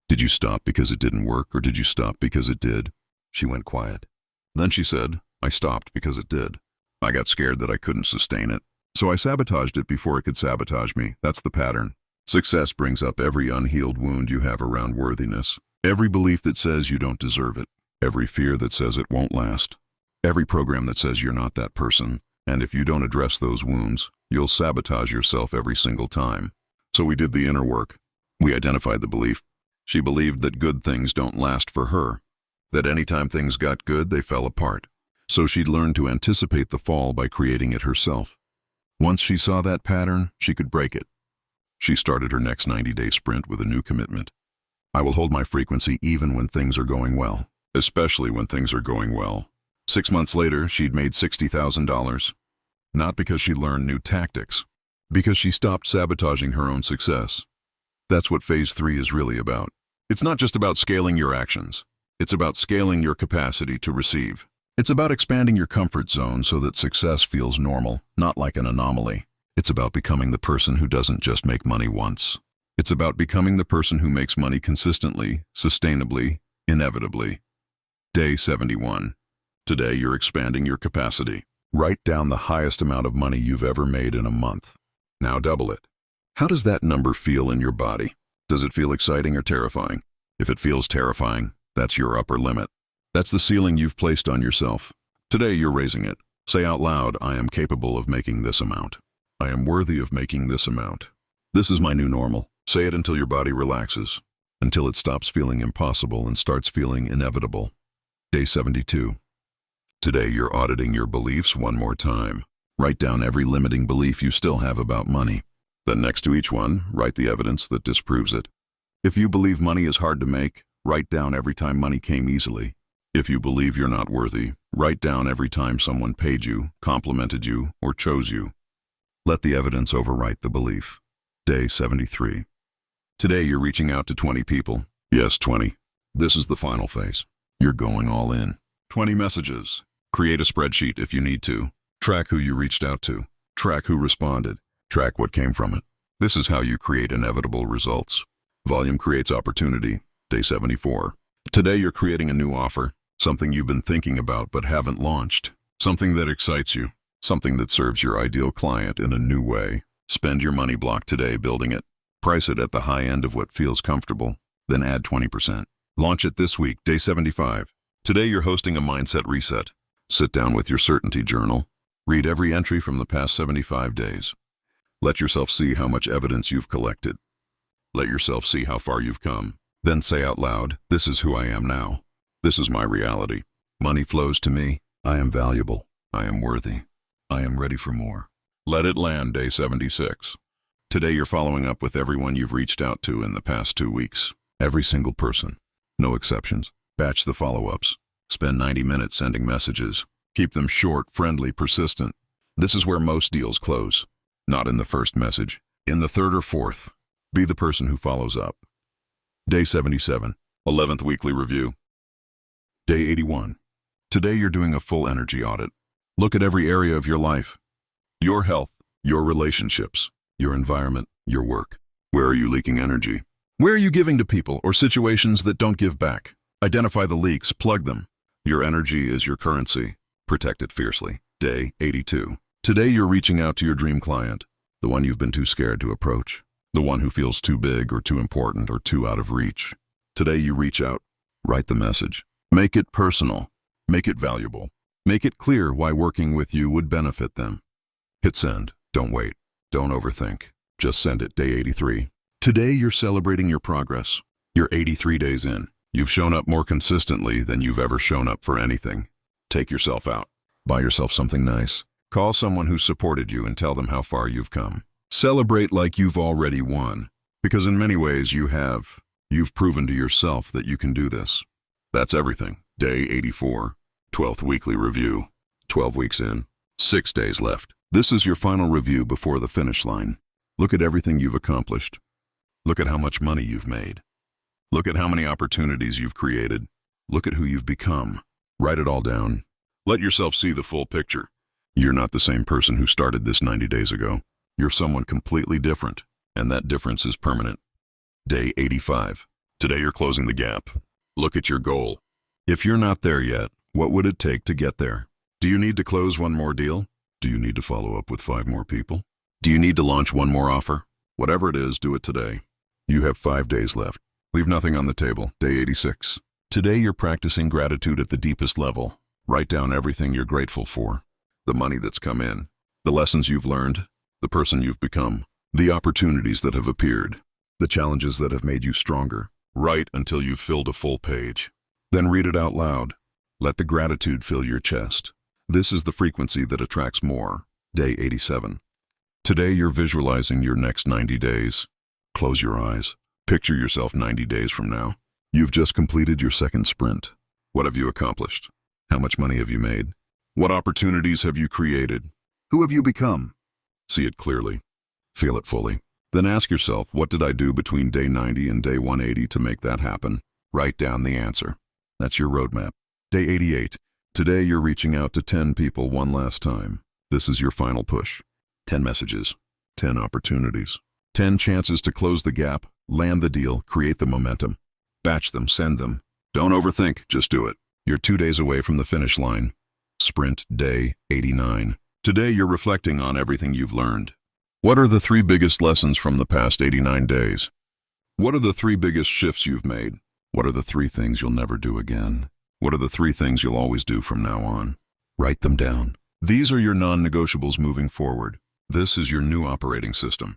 Did you stop because it didn't work, or did you stop because it did? She went quiet. Then she said, I stopped because it did. I got scared that I couldn't sustain it. So I sabotaged it before it could sabotage me. That's the pattern. Success brings up every unhealed wound you have around worthiness. Every belief that says you don't deserve it. Every fear that says it won't last. Every program that says you're not that person. And if you don't address those wounds, you'll sabotage yourself every single time. So we did the inner work. We identified the belief. She believed that good things don't last for her. That anytime things got good, they fell apart. So she'd learned to anticipate the fall by creating it herself. Once she saw that pattern, she could break it. She started her next 90-day sprint with a new commitment. I will hold my frequency even when things are going well, especially when things are going well. 6 months later, she'd made $60,000. Not because she learned new tactics, because she stopped sabotaging her own success. That's what Phase 3 is really about. It's not just about scaling your actions. It's about scaling your capacity to receive. It's about expanding your comfort zone so that success feels normal, not like an anomaly. It's about becoming the person who doesn't just make money once. It's about becoming the person who makes money consistently, sustainably, inevitably. Day 71. Today you're expanding your capacity. Write down the highest amount of money you've ever made in a month. Now double it. How does that number feel in your body? Does it feel exciting or terrifying? If it feels terrifying, that's your upper limit. That's the ceiling you've placed on yourself. Today you're raising it. Say out loud, I am capable of making this amount. I am worthy of making this amount. This is my new normal. Say it until your body relaxes, until it stops feeling impossible and starts feeling inevitable. Day 72. Today you're auditing your beliefs one more time. Write down every limiting belief you still have about money. Then next to each one, write the evidence that disproves it. If you believe money is hard to make, write down every time money came easily. If you believe you're not worthy, write down every time someone paid you, complimented you, or chose you. Let the evidence overwrite the belief. Day 73. Today you're reaching out to 20 people. Yes, 20. This is the final phase. You're going all in. 20 messages. Create a spreadsheet if you need to. Track who you reached out to. Track who responded. Track what came from it. This is how you create inevitable results. Volume creates opportunity. Day 74. Today you're creating a new offer. Something you've been thinking about but haven't launched. Something that excites you. Something that serves your ideal client in a new way. Spend your money block today building it. Price it at the high end of what feels comfortable. Then add 20%. Launch it this week, day 75. Today you're hosting a mindset reset. Sit down with your certainty journal. Read every entry from the past 75 days. Let yourself see how much evidence you've collected. Let yourself see how far you've come. Then say out loud, this is who I am now. This is my reality. Money flows to me. I am valuable. I am worthy. I am ready for more. Let it land, day 76. Today you're following up with everyone you've reached out to in the past 2 weeks. Every single person. No exceptions. Batch the follow-ups. Spend 90 minutes sending messages. Keep them short, friendly, persistent. This is where most deals close. Not in the first message. In the third or fourth. Be the person who follows up. Day 77. 11th weekly review. Day 81. Today you're doing a full energy audit. Look at every area of your life. Your health, your relationships, your environment, your work. Where are you leaking energy? Where are you giving to people or situations that don't give back? Identify the leaks, plug them. Your energy is your currency. Protect it fiercely. Day 82. Today you're reaching out to your dream client, the one you've been too scared to approach, the one who feels too big or too important or too out of reach. Today you reach out. Write the message. Make it personal. Make it valuable. Make it clear why working with you would benefit them. Hit send. Don't wait. Don't overthink. Just send it. Day 83. Today you're celebrating your progress. You're 83 days in. You've shown up more consistently than you've ever shown up for anything. Take yourself out. Buy yourself something nice. Call someone who supported you and tell them how far you've come. Celebrate like you've already won. Because in many ways you have. You've proven to yourself that you can do this. That's everything. Day 84. 12th weekly review. 12 weeks in. 6 days left. This is your final review before the finish line. Look at everything you've accomplished. Look at how much money you've made. Look at how many opportunities you've created. Look at who you've become. Write it all down. Let yourself see the full picture. You're not the same person who started this 90 days ago. You're someone completely different, and that difference is permanent. Day 85. Today you're closing the gap. Look at your goal. If you're not there yet, what would it take to get there? Do you need to close one more deal? Do you need to follow up with 5 more people? Do you need to launch one more offer? Whatever it is, do it today. You have 5 days left. Leave nothing on the table. Day 86. Today you're practicing gratitude at the deepest level. Write down everything you're grateful for. The money that's come in. The lessons you've learned. The person you've become. The opportunities that have appeared. The challenges that have made you stronger. Write until you've filled a full page. Then read it out loud. Let the gratitude fill your chest. This is the frequency that attracts more. Day 87. Today you're visualizing your next 90 days. Close your eyes. Picture yourself 90 days from now. You've just completed your second sprint. What have you accomplished? How much money have you made? What opportunities have you created? Who have you become? See it clearly. Feel it fully. Then ask yourself, what did I do between day 90 and day 180 to make that happen? Write down the answer. That's your roadmap. Day 88. Today you're reaching out to 10 people one last time. This is your final push. 10 messages, 10 opportunities, 10 chances to close the gap, land the deal, create the momentum. Batch them, send them. Don't overthink, just do it. You're 2 days away from the finish line. Sprint day 89. Today you're reflecting on everything you've learned. What are the 3 biggest lessons from the past 89 days? What are the 3 biggest shifts you've made? What are the 3 things you'll never do again? What are the 3 things you'll always do from now on? Write them down. These are your non-negotiables moving forward. This is your new operating system.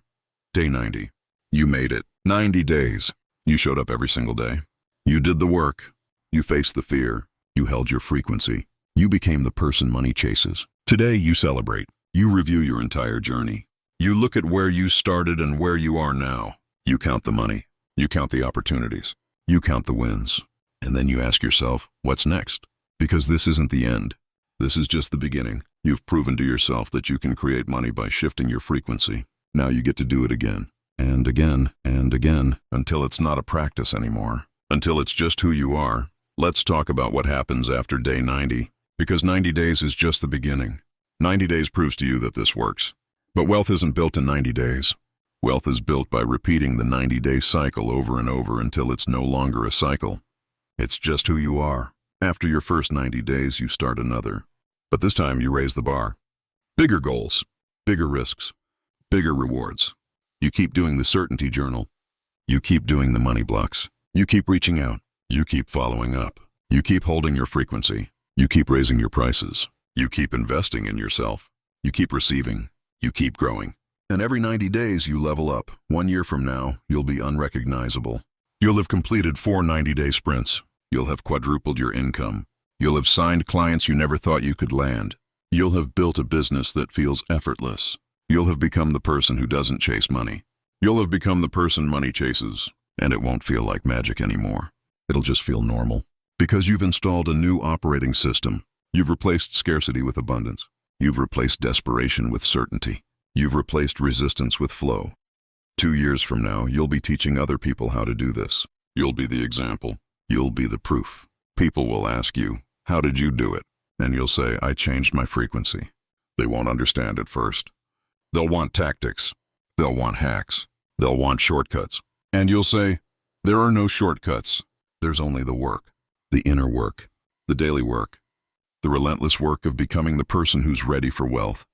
Day 90. You made it. 90 days. You showed up every single day. You did the work. You faced the fear. You held your frequency. You became the person money chases. Today you celebrate. You review your entire journey. You look at where you started and where you are now. You count the money. You count the opportunities. You count the wins. And then you ask yourself, what's next? Because this isn't the end. This is just the beginning. You've proven to yourself that you can create money by shifting your frequency. Now you get to do it again, and again, and again, until it's not a practice anymore. Until it's just who you are. Let's talk about what happens after day 90. Because 90 days is just the beginning. 90 days proves to you that this works. But wealth isn't built in 90 days. Wealth is built by repeating the 90-day cycle over and over until it's no longer a cycle. It's just who you are. After your first 90 days, you start another. But this time you raise the bar. Bigger goals, bigger risks, bigger rewards. You keep doing the certainty journal. You keep doing the money blocks. You keep reaching out. You keep following up. You keep holding your frequency. You keep raising your prices. You keep investing in yourself. You keep receiving. You keep growing. And every 90 days you level up. 1 year from now, you'll be unrecognizable. You'll have completed 4 90-day sprints. You'll have quadrupled your income. You'll have signed clients you never thought you could land. You'll have built a business that feels effortless. You'll have become the person who doesn't chase money. You'll have become the person money chases, and it won't feel like magic anymore. It'll just feel normal. Because you've installed a new operating system. You've replaced scarcity with abundance. You've replaced desperation with certainty. You've replaced resistance with flow. 2 years from now, you'll be teaching other people how to do this. You'll be the example. You'll be the proof. People will ask you, how did you do it? And you'll say, I changed my frequency. They won't understand at first. They'll want tactics. They'll want hacks. They'll want shortcuts. And you'll say, there are no shortcuts. There's only the work, the inner work, the daily work, the relentless work of becoming the person who's ready for wealth.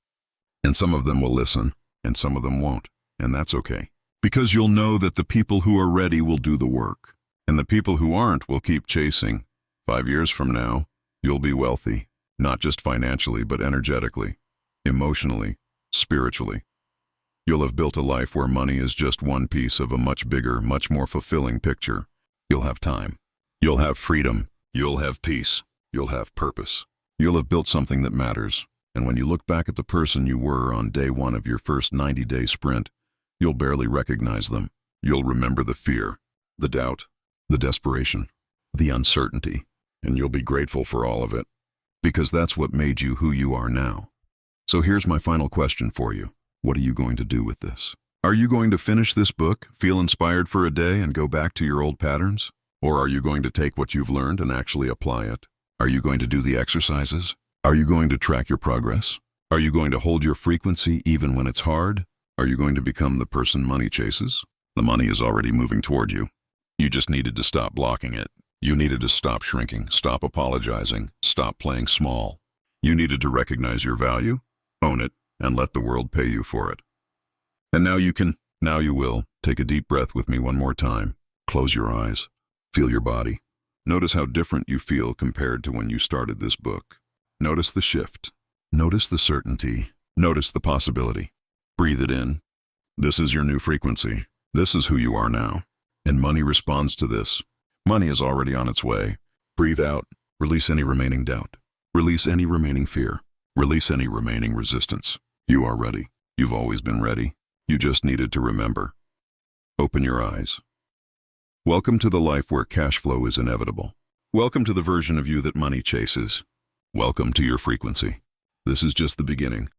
And some of them will listen, and some of them won't. And that's okay. Because you'll know that the people who are ready will do the work. And the people who aren't will keep chasing. 5 years from now, you'll be wealthy, not just financially, but energetically, emotionally, spiritually. You'll have built a life where money is just one piece of a much bigger, much more fulfilling picture. You'll have time. You'll have freedom. You'll have peace. You'll have purpose. You'll have built something that matters. And when you look back at the person you were on day 1 of your first 90-day sprint, you'll barely recognize them. You'll remember the fear, the doubt, the desperation, the uncertainty, and you'll be grateful for all of it, because that's what made you who you are now. So here's my final question for you. What are you going to do with this? Are you going to finish this book, feel inspired for a day, and go back to your old patterns? Or are you going to take what you've learned and actually apply it? Are you going to do the exercises? Are you going to track your progress? Are you going to hold your frequency even when it's hard? Are you going to become the person money chases? The money is already moving toward you. You just needed to stop blocking it. You needed to stop shrinking, stop apologizing, stop playing small. You needed to recognize your value, own it, and let the world pay you for it. And now you will, take a deep breath with me one more time. Close your eyes. Feel your body. Notice how different you feel compared to when you started this book. Notice the shift. Notice the certainty. Notice the possibility. Breathe it in. This is your new frequency. This is who you are now. And money responds to this. Money is already on its way. Breathe out. Release any remaining doubt. Release any remaining fear. Release any remaining resistance. You are ready. You've always been ready. You just needed to remember. Open your eyes. Welcome to the life where cash flow is inevitable. Welcome to the version of you that money chases. Welcome to your frequency. This is just the beginning.